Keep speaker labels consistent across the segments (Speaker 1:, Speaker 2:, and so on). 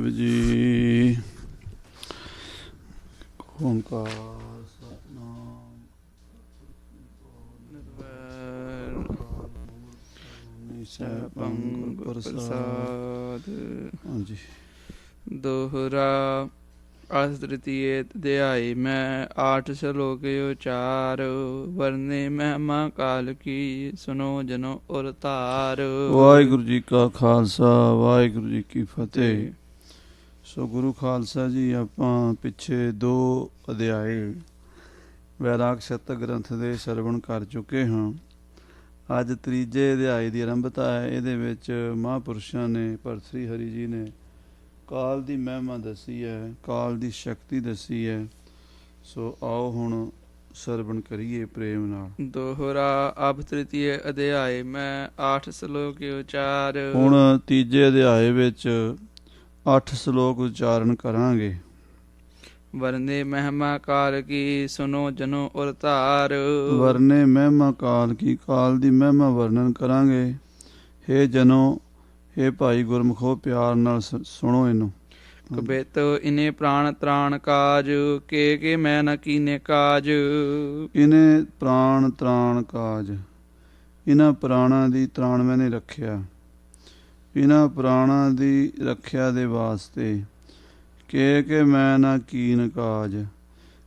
Speaker 1: ਜੀ ਓੰਕਾਰ ਸਤਿਨਾਮ
Speaker 2: ਨਿਰਵੈਰ ਪ੍ਰਸਾਦ।
Speaker 1: ਹਾਂਜੀ।
Speaker 2: ਦੋਹਰਾ ਅਸ ਤ੍ਰਿਤੀਏ ਅਧਿਆਇ ਮੈਂ 8 ਸ਼ਲੋਕ ਉਚਾਰ ਵਰਨੇ ਮਹਿਮਾ ਕਾਲ ਕੀ ਸੁਨੋ ਜਨੋ ਔਰ ਧਾਰ।
Speaker 1: ਵਾਹਿਗੁਰੂ ਜੀ ਕਾ ਖਾਲਸਾ ਵਾਹਿਗੁਰੂ ਜੀ ਕੀ ਫਤਿਹ। ਸੋ ਗੁਰੂ ਖਾਲਸਾ ਜੀ, ਆਪਾਂ ਪਿੱਛੇ 2 ਅਧਿਆਏ ਵੈਰਾਗ ਸ਼ਤਕ ਗ੍ਰੰਥ ਦੇ ਸਰਵਣ ਕਰ ਚੁੱਕੇ ਹਾਂ। ਅੱਜ ਤੀਜੇ ਅਧਿਆਏ ਦੀ ਆਰੰਭਤਾ ਹੈ। ਇਹਦੇ ਵਿੱਚ ਮਹਾਂਪੁਰਸ਼ਾਂ ਨੇ, ਭਰਤਰੀ ਹਰੀ ਜੀ ਨੇ ਕਾਲ ਦੀ ਮਹਿਮਾ ਦੱਸੀ ਹੈ, ਕਾਲ ਦੀ ਸ਼ਕਤੀ ਦੱਸੀ ਹੈ। ਸੋ ਆਓ ਹੁਣ ਸਰਵਣ ਕਰੀਏ ਪ੍ਰੇਮ ਨਾਲ।
Speaker 2: ਦੋਹਰਾ ਅਬ ਤ੍ਰਿਤੀਏ ਅਧਿਆਇ ਮੈਂ 8 ਸ਼ਲੋਕ ਉਚਾਰ।
Speaker 1: ਹੁਣ ਤੀਜੇ ਅਧਿਆਏ ਵਿੱਚ 8 ਸ਼ਲੋਕ ਉਚਾਰਨ ਕਰਾਂਗੇ।
Speaker 2: ਵਰਨੇ ਮਹਿਮਾ ਕਾਲ ਕੀ ਸੁਨੋ ਜਨੋ ਔਰ ਧਾਰ।
Speaker 1: ਵਰਨੇ ਮਹਿਮਾ ਕਾਲ ਕੀ, ਕਾਲ ਦੀ ਮਹਿਮਾ ਵਰਣਨ ਕਰਾਂਗੇ। ਹੇ ਜਨੋ, ਹੇ ਭਾਈ ਗੁਰਮੁਖੋ, ਪਿਆਰ ਨਾਲ ਸੁਣੋ ਇਹਨੂੰ।
Speaker 2: ਕਬਿਤ ਇਨੇ ਪ੍ਰਾਣ ਤ੍ਰਾਣ ਕਾਜ ਕੇ ਮੈਂ ਨ ਕੀਨੇ ਕਾਜ।
Speaker 1: ਇਹਨੇ ਪ੍ਰਾਣ ਤ੍ਰਾਣ ਕਾਜ, ਇਹਨਾਂ ਪ੍ਰਾਣਾਂ ਦੀ ਤ੍ਰਾਣ ਮੈਨੇ ਰੱਖਿਆ, ਇਹਨਾਂ ਪ੍ਰਾਣਾਂ ਦੀ ਰੱਖਿਆ ਦੇ ਵਾਸਤੇ। ਕਿ ਮੈਂ ਨਾ ਕੀਨ ਕਾਜ,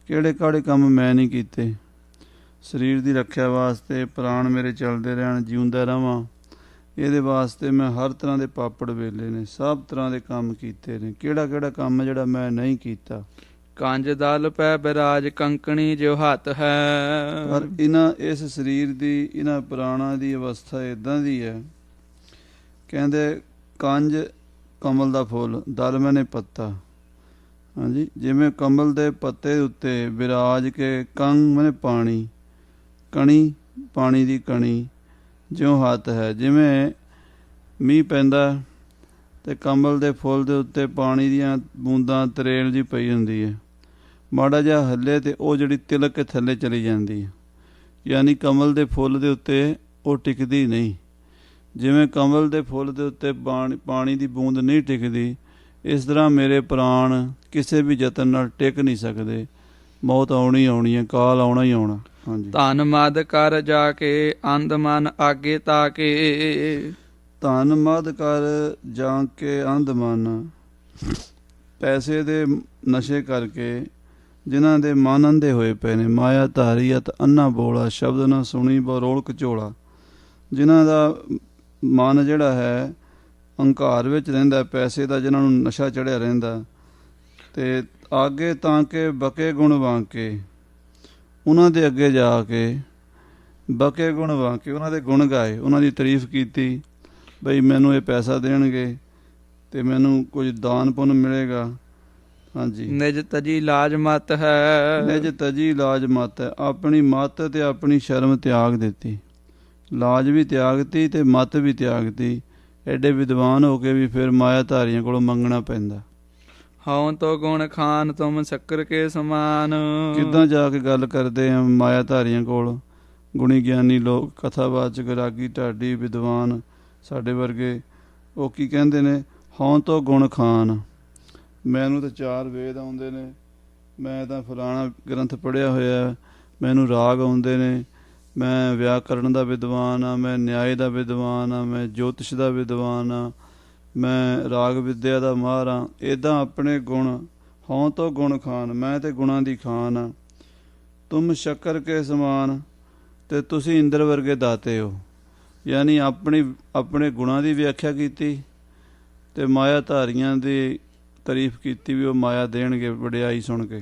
Speaker 1: ਕਿਹੜੇ ਕਾੜੇ ਕੰਮ ਮੈਂ ਨਹੀਂ ਕੀਤੇ। ਸਰੀਰ ਦੀ ਰੱਖਿਆ ਵਾਸਤੇ, ਪ੍ਰਾਣ ਮੇਰੇ ਚੱਲਦੇ ਰਹਿਣ, ਜਿਉਂਦਾ ਰਹਾਂ, ਇਹਦੇ ਵਾਸਤੇ ਮੈਂ ਹਰ ਤਰ੍ਹਾਂ ਦੇ ਪਾਪੜ ਵੇਲੇ ਨੇ, ਸਭ ਤਰ੍ਹਾਂ ਦੇ ਕੰਮ ਕੀਤੇ ਨੇ। ਕਿਹੜਾ ਕਿਹੜਾ ਕੰਮ ਜਿਹੜਾ ਮੈਂ ਨਹੀਂ ਕੀਤਾ।
Speaker 2: ਕੰਜ ਦਲ ਪੈ ਬਿਰਾਜ ਕੰਕਣੀ ਜੋ ਹੱਥ ਹੈ।
Speaker 1: ਪਰ ਇਸ ਸਰੀਰ ਦੀ, ਇਹਨਾਂ ਪ੍ਰਾਣਾਂ ਦੀ ਅਵਸਥਾ ਇੱਦਾਂ ਦੀ ਹੈ। ਕਹਿੰਦੇ ਕੰਜ ਕਮਲ ਦਾ ਫੁੱਲ, ਦਲ ਮੈਨੇ ਪੱਤਾ। ਹਾਂਜੀ, ਜਿਵੇਂ ਕਮਲ ਦੇ ਪੱਤੇ ਉੱਤੇ ਬਿਰਾਜ ਕੇ, ਕੰਗ ਮੈਨੇ ਪਾਣੀ, ਕਣੀ ਪਾਣੀ ਦੀ ਕਣੀ, ਜਿਉਂ ਹੱਥ ਹੈ। ਜਿਵੇਂ ਮੀਂਹ ਪੈਂਦਾ ਤੇ ਕਮਲ ਦੇ ਫੁੱਲ ਦੇ ਉੱਤੇ ਪਾਣੀ ਦੀਆਂ ਬੂੰਦਾਂ ਤਰੇਲ ਜੀ ਪਈ ਹੁੰਦੀ ਹੈ। ਮਾੜਾ ਜਿਹਾ ਹੱਲੇ ਤੇ ਉਹ ਜਿਹੜੀ ਤਿਲਕ ਕੇ ਥੱਲੇ ਚਲੀ ਜਾਂਦੀ ਹੈ। ਯਾਨੀ ਕਮਲ ਦੇ ਫੁੱਲ ਦੇ ਉੱਤੇ ਉਹ ਟਿਕਦੀ ਨਹੀਂ। ਜਿਵੇਂ ਕਮਲ ਦੇ ਫੁੱਲ ਦੇ ਉੱਤੇ ਪਾਣੀ ਦੀ ਬੂੰਦ ਨਹੀਂ ਟਿਕਦੀ, ਇਸ ਤਰ੍ਹਾਂ ਮੇਰੇ ਪ੍ਰਾਣ ਕਿਸੇ ਵੀ ਯਤਨ ਨਾਲ ਟਿਕ ਨਹੀਂ ਸਕਦੇ। ਮੌਤ ਆਉਣੀ ਆਉਣੀ ਹੈ, ਕਾਲ ਆਉਣਾ ਹੀ ਆਉਣਾ। ਹਾਂਜੀ।
Speaker 2: ਧਨ ਮਦ ਕਰ ਜਾ ਕੇ ਅੰਧ ਮਨ ਆਗੇ ਤਾਕੇ।
Speaker 1: ਧਨ ਮਦ ਕਰ ਜਾ ਕੇ ਅੰਧ ਮਨ, ਪੈਸੇ ਦੇ ਨਸ਼ੇ ਕਰਕੇ ਜਿਨ੍ਹਾਂ ਦੇ ਮਨ ਅੰਧੇ ਹੋਏ ਪਏ ਨੇ। ਮਾਇਆ ਧਾਰੀਅਤ ਅੰਨਾ ਬੋਲਾ, ਸ਼ਬਦ ਨਾ ਸੁਣੀ ਬਰੋਲ ਕਚੋਲਾ। ਜਿਨ੍ਹਾਂ ਦਾ ਮਨ ਜਿਹੜਾ ਹੈ ਹੰਕਾਰ ਵਿੱਚ ਰਹਿੰਦਾ, ਪੈਸੇ ਦਾ ਜਿਨ੍ਹਾਂ ਨੂੰ ਨਸ਼ਾ ਚੜ੍ਹਿਆ ਰਹਿੰਦਾ। ਤੇ ਆਗੇ ਤਾਂ ਕਿ ਬਕੇ ਗੁਣ ਵਾਂਕੇ, ਉਹਨਾਂ ਦੇ ਅੱਗੇ ਜਾ ਕੇ ਬਕੇ ਗੁਣ ਵਾਂਕੇ, ਉਹਨਾਂ ਦੇ ਗੁਣ ਗਾਏ, ਉਹਨਾਂ ਦੀ ਤਾਰੀਫ ਕੀਤੀ। ਬਈ ਮੈਨੂੰ ਇਹ ਪੈਸਾ ਦੇਣਗੇ ਤੇ ਮੈਨੂੰ ਕੁਝ ਦਾਨ ਪੁੰਨ ਮਿਲੇਗਾ। ਹਾਂਜੀ।
Speaker 2: ਨਿਜ ਤਜੀ ਲਾਜ ਮਤ ਹੈ।
Speaker 1: ਨਿਜ ਤਜੀ ਲਾਜ ਮਤ ਹੈ, ਆਪਣੀ ਮਤ ਤੇ ਆਪਣੀ ਸ਼ਰਮ ਤਿਆਗ ਦਿੱਤੀ। ਲਾਜ ਵੀ ਤਿਆਗਤੀ ਤੇ ਮਤ ਵੀ ਤਿਆਗਤੀ। ਐਡੇ ਵਿਦਵਾਨ ਹੋ ਕੇ ਵੀ ਫਿਰ ਮਾਇਆ ਧਾਰੀਆਂ ਕੋਲੋਂ ਮੰਗਣਾ ਪੈਂਦਾ।
Speaker 2: ਹਉ ਤੋ ਗੁਣ ਖਾਨ ਤੁਮ ਸ਼ੱਕਰ ਕੇ ਸਮਾਨ।
Speaker 1: ਕਿੱਦਾਂ ਜਾ ਕੇ ਗੱਲ ਕਰਦੇ ਆ ਮਾਇਆ ਧਾਰੀਆਂ ਕੋਲ। ਗੁਣੀ ਗਿਆਨੀ ਲੋਕ, ਕਥਾਵਾਚਕ, ਰਾਗੀ, ਢਾਡੀ, ਵਿਦਵਾਨ ਸਾਡੇ ਵਰਗੇ, ਉਹ ਕੀ ਕਹਿੰਦੇ ਨੇ? ਹਉ ਤੋਂ ਗੁਣ ਖਾਨ। ਮੈਨੂੰ ਤਾਂ 4 ਵੇਦ ਆਉਂਦੇ ਨੇ, ਮੈਂ ਤਾਂ ਫਲਾਣਾ ਗ੍ਰੰਥ ਪੜ੍ਹਿਆ ਹੋਇਆ, ਮੈਨੂੰ ਰਾਗ ਆਉਂਦੇ ਨੇ, ਮੈਂ ਵਿਆਕਰਨ ਦਾ ਵਿਦਵਾਨ ਹਾਂ, ਮੈਂ ਨਿਆਏ ਦਾ ਵਿਦਵਾਨ ਹਾਂ, ਮੈਂ ਜੋਤਿਸ਼ ਦਾ ਵਿਦਵਾਨ ਹਾਂ, ਮੈਂ ਰਾਗ ਵਿਦਿਆ ਦਾ ਮਾਹਰ ਹਾਂ। ਇੱਦਾਂ ਆਪਣੇ ਗੁਣ, ਹਉ ਤੋਂ ਗੁਣ ਖਾਨ, ਮੈਂ ਤੇ ਗੁਣਾਂ ਦੀ ਖਾਨ ਹਾਂ। ਤੁਮ ਸ਼ੱਕਰ ਕੇ ਸਮਾਨ, ਤੇ ਤੁਸੀਂ ਇੰਦਰ ਵਰਗੇ ਦਾਤੇ ਹੋ। ਯਾਨੀ ਆਪਣੇ ਗੁਣਾਂ ਦੀ ਵਿਆਖਿਆ ਕੀਤੀ ਤੇ ਮਾਇਆ ਧਾਰੀਆਂ ਦੀ ਤਾਰੀਫ ਕੀਤੀ ਵੀ ਉਹ ਮਾਇਆ ਦੇਣਗੇ ਵਡਿਆਈ ਸੁਣ ਕੇ।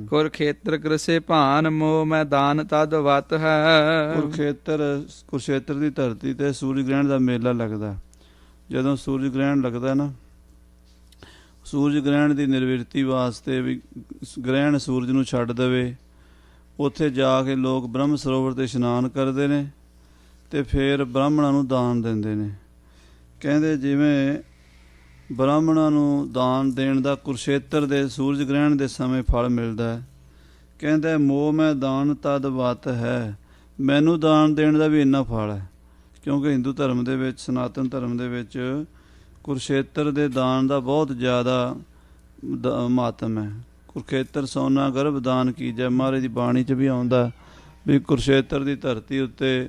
Speaker 2: ਕੁਰਖੇਤਰ ਕ੍ਰਿਸੇ ਭਾਨ ਮੋਹ ਮੈਦਾਨ ਤਦ ਵਤ ਹੈ। ਕੁਰੂਕਸ਼ੇਤਰ ਦੀ ਧਰਤੀ ਤੇ ਸੂਰਜ ਗ੍ਰਹਿਣ ਦਾ ਮੇਲਾ ਲੱਗਦਾ। ਜਦੋਂ ਸੂਰਜ ਗ੍ਰਹਿਣ ਲੱਗਦਾ ਨਾ, ਸੂਰਜ ਗ੍ਰਹਿਣ ਦੀ ਨਿਰਵਿਰਤੀ ਵਾਸਤੇ ਵੀ ਗ੍ਰਹਿਣ ਸੂਰਜ ਨੂੰ ਛੱਡ ਦੇਵੇ, ਉੱਥੇ ਜਾ ਕੇ ਲੋਕ ਬ੍ਰਹਮ ਸਰੋਵਰ 'ਤੇ ਇਸ਼ਨਾਨ ਕਰਦੇ ਨੇ ਤੇ ਫਿਰ ਬ੍ਰਾਹਮਣਾਂ ਨੂੰ ਦਾਨ ਦਿੰਦੇ ਨੇ। ਕਹਿੰਦੇ ਜਿਵੇਂ ਬ੍ਰਾਹਮਣਾਂ ਨੂੰ ਦਾਨ ਦੇਣ ਦਾ ਕੁਰੂਕਸ਼ੇਤਰ ਦੇ ਸੂਰਜ ਗ੍ਰਹਿਣ ਦੇ ਸਮੇਂ ਫਲ ਮਿਲਦਾ ਹੈ। ਕਹਿੰਦਾ ਮੋਹ ਮੈਂ ਦਾਨ ਤਦ ਵਤ ਹੈ, ਮੈਨੂੰ ਦਾਨ ਦੇਣ ਦਾ ਵੀ ਇੰਨਾ ਫਲ ਹੈ। ਕਿਉਂਕਿ ਹਿੰਦੂ ਧਰਮ ਦੇ ਵਿੱਚ, ਸਨਾਤਨ ਧਰਮ ਦੇ ਵਿੱਚ
Speaker 1: ਕੁਰੂਕਸ਼ੇਤਰ ਦੇ ਦਾਨ ਦਾ ਬਹੁਤ ਜ਼ਿਆਦਾ ਮਹੱਤਮ ਹੈ। ਕੁਰੂਕਸ਼ੇਤਰ ਸੋਨਾ ਗਰਭ ਦਾਨ ਕੀਜੈ, ਮਹਾਰਾਜ ਦੀ ਬਾਣੀ 'ਚ ਵੀ ਆਉਂਦਾ ਵੀ ਕੁਰੂਕਸ਼ੇਤਰ ਦੀ ਧਰਤੀ ਉੱਤੇ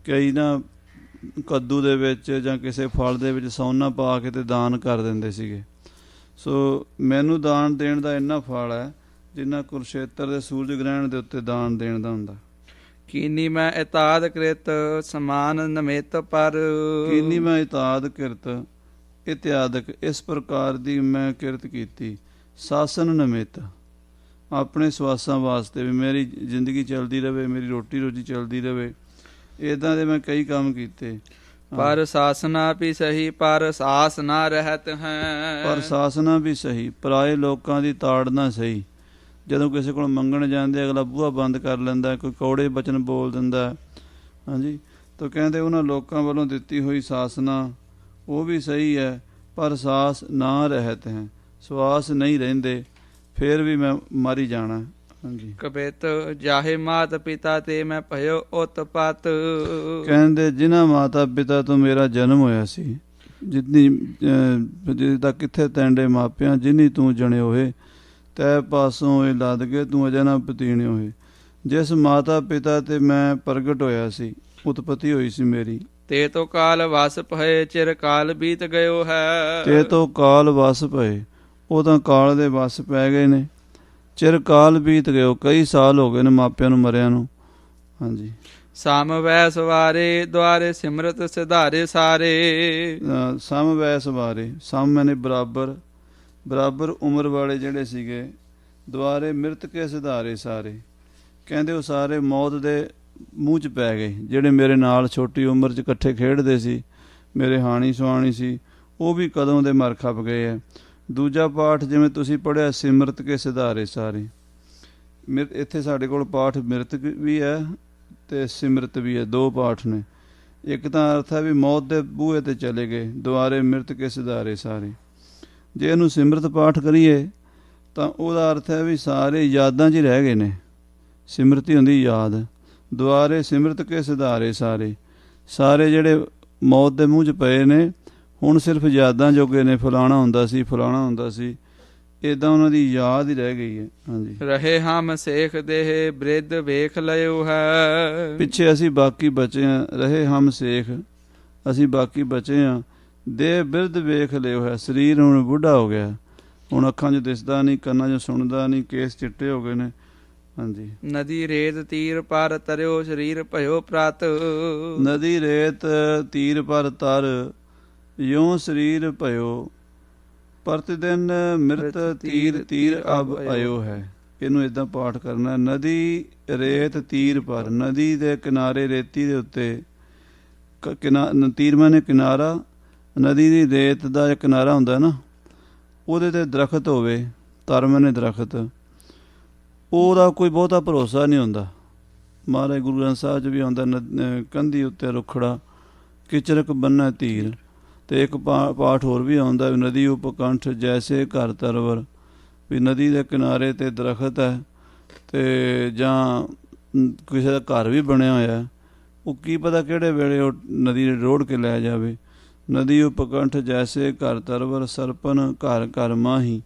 Speaker 1: ਕਈ ਨਾ ਕੱਦੂ ਦੇ ਵਿੱਚ ਜਾਂ ਕਿਸੇ ਫਲ ਦੇ ਵਿੱਚ ਸੋਨਾ ਪਾ ਕੇ ਤੇ ਦਾਨ ਕਰ ਦਿੰਦੇ ਸੀਗੇ। ਸੋ ਮੈਨੂੰ ਦਾਨ ਦੇਣ ਦਾ ਇੰਨਾ ਫਲ ਹੈ ਜਿੰਨਾ ਕੁਰੂਕਸ਼ੇਤਰ ਦੇ ਸੂਰਜ ਗ੍ਰਹਿਣ ਦੇ ਉੱਤੇ ਦਾਨ ਦੇਣ ਦਾ ਹੁੰਦਾ।
Speaker 2: ਕੀਨੀ ਮੈਂ ਇਤਾਦ ਕ੍ਰਿਤ ਸਮਾਨ ਨਮਿਤ ਪਰ,
Speaker 1: ਕੀਨੀ ਮੈਂ ਇਤਾਦ ਕਿਰਤ ਇਤਿਆਦਿਕ, ਇਸ ਪ੍ਰਕਾਰ ਦੀ ਮੈਂ ਕਿਰਤ ਕੀਤੀ। ਸਾਸਨ ਨਮਿਤ, ਆਪਣੇ ਸਵਾਸਾਂ ਵਾਸਤੇ ਵੀ ਮੇਰੀ ਜ਼ਿੰਦਗੀ ਚੱਲਦੀ ਰਹੇ, ਮੇਰੀ ਰੋਟੀ ਰੋਜੀ ਚੱਲਦੀ ਰਹੇ, ਇੱਦਾਂ ਦੇ ਮੈਂ ਕਈ ਕੰਮ ਕੀਤੇ।
Speaker 2: ਪਰ ਸਾਸਨਾ ਵੀ ਸਹੀ ਪਰ ਸਾਸ ਨਾ ਰਹਿਤ ਹੈ।
Speaker 1: ਪਰ ਸਾਸਨਾ ਵੀ ਸਹੀ, ਪਰਾਏ ਲੋਕਾਂ ਦੀ ਤਾੜਨਾ ਸਹੀ। ਜਦੋਂ ਕਿਸੇ ਕੋਲ ਮੰਗਣ ਜਾਂਦੇ ਅਗਲਾ ਬੂਹਾ ਬੰਦ ਕਰ ਲੈਂਦਾ, ਕੋਈ ਕੌੜੇ ਬਚਨ ਬੋਲ ਦਿੰਦਾ। ਹਾਂਜੀ, ਤਾਂ ਕਹਿੰਦੇ ਉਹਨਾਂ ਲੋਕਾਂ ਵੱਲੋਂ ਦਿੱਤੀ ਹੋਈ ਸਾਸਨਾ ਉਹ ਵੀ ਸਹੀ ਹੈ, ਪਰ ਸਾਸ ਨਾ ਰਹਿਤ ਹੈ, ਸਵਾਸ ਨਹੀਂ ਰਹਿੰਦੇ, ਫਿਰ ਵੀ ਮੈਂ ਮਰ ਜਾਣਾ। ਹਾਂਜੀ,
Speaker 2: ਕਬਿਤ ਜਾਹੇ ਮਾਤ ਪਿਤਾ ਤੇ ਮੈਂ ਭਇਓ ਉਤਪਤ,
Speaker 1: ਕਹਿੰਦੇ ਜਿਨ੍ਹਾਂ ਮਾਤਾ ਪਿਤਾ ਤੋਂ ਮੇਰਾ ਜਨਮ ਹੋਇਆ ਸੀ, ਜਿਤਨੀ ਜਿੱਥੇ ਤੱਕ ਕਿੱਥੇ ਤੈਂਡੇ ਮਾਪਿਆਂ, ਜਿਨੀ ਤੂੰ ਜਣੇ ਹੋਏ ਤੈ ਪਾਸੋਂ ਇਹ ਲੱਦ ਕੇ ਤੂੰ ਅਜੇ ਨਾ ਪਤੀਣੇ ਹੋਏ। ਜਿਸ ਮਾਤਾ ਪਿਤਾ ਤੇ ਮੈਂ ਪ੍ਰਗਟ ਹੋਇਆ ਸੀ, ਉਤਪਤੀ ਹੋਈ ਸੀ ਮੇਰੀ,
Speaker 2: ਤੇ ਤੋ ਕਾਲ ਵਸ ਭਏ ਚਿਰ ਕਾਲ ਬੀਤ ਗਇਓ ਹੈ।
Speaker 1: ਤੇ ਤੋ ਕਾਲ ਵਸ ਪਏ, ਉਹ ਤਾਂ ਕਾਲ ਦੇ ਵਸ ਪੈ ਗਏ ਨੇ। ਚਿਰ ਕਾਲ ਬੀਤ ਗਇਓ, ਕਈ ਸਾਲ ਹੋ ਗਏ ਨੇ ਮਾਪਿਆਂ ਨੂੰ ਮਰਿਆਂ ਨੂੰ। ਹਾਂਜੀ,
Speaker 2: ਸਮ ਵੈ ਸਵਾਰੇ ਦੁਆਰੇ ਸਿਮਰਤ ਸਿਧਾਰੇ ਸਾਰੇ।
Speaker 1: ਸਮ ਵੈ ਸਵਾਰੇ, ਸਮ ਮੈਨੇ ਬਰਾਬਰ, ਬਰਾਬਰ ਉਮਰ ਵਾਲੇ ਜਿਹੜੇ ਸੀਗੇ, ਦੁਆਰੇ ਮਿਰਤ ਕੇ ਸਿਧਾਰੇ ਸਾਰੇ। ਕਹਿੰਦੇ ਉਹ ਸਾਰੇ ਮੌਤ ਦੇ ਮੂੰਹ 'ਚ ਪੈ ਗਏ। ਜਿਹੜੇ ਮੇਰੇ ਨਾਲ ਛੋਟੀ ਉਮਰ 'ਚ ਇਕੱਠੇ ਖੇਡਦੇ ਸੀ, ਮੇਰੇ ਹਾਣੀ ਸੁਹਾਣੀ ਸੀ, ਉਹ ਵੀ ਕਦੋਂ ਦੇ ਮਰ ਖਪ ਗਏ ਹੈ। ਦੂਜਾ ਪਾਠ ਜਿਵੇਂ ਤੁਸੀਂ ਪੜ੍ਹਿਆ ਸਿਮਰਤ ਕੇ ਸਿਧਾਰੇ ਸਾਰੇ, ਇੱਥੇ ਸਾਡੇ ਕੋਲ ਪਾਠ ਮਿਰਤ ਵੀ ਹੈ ਤੇ ਸਿਮਰਤ ਵੀ ਹੈ, ਦੋ ਪਾਠ ਨੇ। ਇੱਕ ਤਾਂ ਅਰਥ ਹੈ ਵੀ ਮੌਤ ਦੇ ਬੂਹੇ ਤੇ ਚਲੇ ਗਏ, ਦੁਆਰੇ ਮਿਰਤ ਕੇ ਸਿਧਾਰੇ ਸਾਰੇ। ਜੇ ਇਹਨੂੰ ਸਿਮਰਤ ਪਾਠ ਕਰੀਏ ਤਾਂ ਉਹਦਾ ਅਰਥ ਹੈ ਵੀ ਸਾਰੇ ਯਾਦਾਂ 'ਚ ਹੀ ਰਹਿ ਗਏ ਨੇ। ਸਿਮਰਤੀ ਹੁੰਦੀ ਯਾਦ, ਦੁਆਰੇ ਸਿਮਰਤ ਕੇ ਸਿਧਾਰੇ ਸਾਰੇ। ਸਾਰੇ ਜਿਹੜੇ ਮੌਤ ਦੇ ਮੂੰਹ 'ਚ ਪਏ ਨੇ ਹੁਣ ਸਿਰਫ ਯਾਦਾਂ ਜੋਗੇ ਨੇ, ਫਲਾਣਾ ਹੁੰਦਾ ਸੀ, ਫਲਾਣਾ ਹੁੰਦਾ ਸੀ, ਇੱਦਾਂ ਉਹਨਾਂ ਦੀ ਯਾਦ ਹੀ ਰਹਿ ਗਈ ਹੈ। ਹਾਂਜੀ,
Speaker 2: ਰਹੇ ਹਮ ਸੇਖ ਦੇਹ ਬ੍ਰਿਧ ਵੇਖ ਲਿਓ ਹੈ।
Speaker 1: ਪਿੱਛੇ ਅਸੀਂ ਬਾਕੀ ਬਚੇ ਹਾਂ, ਰਹੇ ਹਮ ਸੇਖ, ਅਸੀਂ ਬਾਕੀ ਬਚੇ ਹਾਂ। ਦੇਹ ਬਿਰਧ ਵੇਖ ਲਿਓ ਹੈ, ਸਰੀਰ ਹੁਣ ਬੁੱਢਾ ਹੋ ਗਿਆ, ਹੁਣ ਅੱਖਾਂ 'ਚ ਦਿਸਦਾ ਨਹੀਂ, ਕੰਨਾਂ 'ਚ ਸੁਣਦਾ ਨਹੀਂ, ਕੇਸ ਚਿੱਟੇ ਹੋ ਗਏ ਨੇ। ਹਾਂਜੀ,
Speaker 2: ਨਦੀ ਰੇਤ ਤੀਰ ਪਰ ਤਰਿਓ ਸਰੀਰ ਭਇਓ ਪ੍ਰਤ।
Speaker 1: ਨਦੀ ਰੇਤ ਤੀਰ ਪਰ ਤਰ ਯੋਂ ਸਰੀਰ ਭਇਓ, ਪ੍ਰਤੀ ਦਿਨ ਮਿਰਤ ਤੀਰ ਤੀਰ ਅਬ ਆਇਓ ਹੈ। ਇਹਨੂੰ ਇਦਾਂ ਪਾਠ ਕਰਨਾ, ਨਦੀ ਰੇਤ ਤੀਰ ਪਰ, ਨਦੀ ਦੇ ਕਿਨਾਰੇ ਰੇਤੀ ਦੇ ਉੱਤੇ, ਤੀਰ ਮਾਨੇ ਕਿਨਾਰਾ, ਨਦੀ ਦੀ ਰੇਤ ਦਾ ਇੱਕ ਕਿਨਾਰਾ ਹੁੰਦਾ ਨਾ, ਉਹਦੇ ਤੇ ਦਰਖਤ ਹੋਵੇ, ਤਰ ਮਾਨੇ ਦਰਖਤ, ਉਹਦਾ ਕੋਈ ਬਹੁਤਾ ਭਰੋਸਾ ਨਹੀਂ ਹੁੰਦਾ। ਮਹਾਰਾਜ ਗੁਰੂ ਗ੍ਰੰਥ ਸਾਹਿਬ 'ਚ ਵੀ ਆਉਂਦਾ, ਕੰਧੀ ਉੱਤੇ ਰੁੱਖੜਾ ਕਿਚਰਕ ਬੰਨਾ ਤੀਰ। ਤੇ ਇੱਕ ਪਾਠ ਹੋਰ ਵੀ ਆਉਂਦਾ, ਨਦੀ ਉਪਕੰਠ ਜੈਸੇ ਘਰ ਤਰਵਰ, ਵੀ ਨਦੀ ਦੇ ਕਿਨਾਰੇ ਤੇ ਦਰਖਤ ਹੈ ਤੇ ਜਾਂ ਕਿਸੇ ਦਾ ਘਰ ਵੀ ਬਣਿਆ ਹੋਇਆ, ਉਹ ਕੀ ਪਤਾ ਕਿਹੜੇ ਵੇਲੇ ਉਹ ਨਦੀ ਰੋੜ ਕੇ ਲੈ ਜਾਵੇ। ਨਦੀ ਉਪਕੰਠ ਜੈਸੇ ਘਰ ਤਰਵਰ, ਸਰਪਨ ਘਰ ਘਰ ਮਾਹੀ,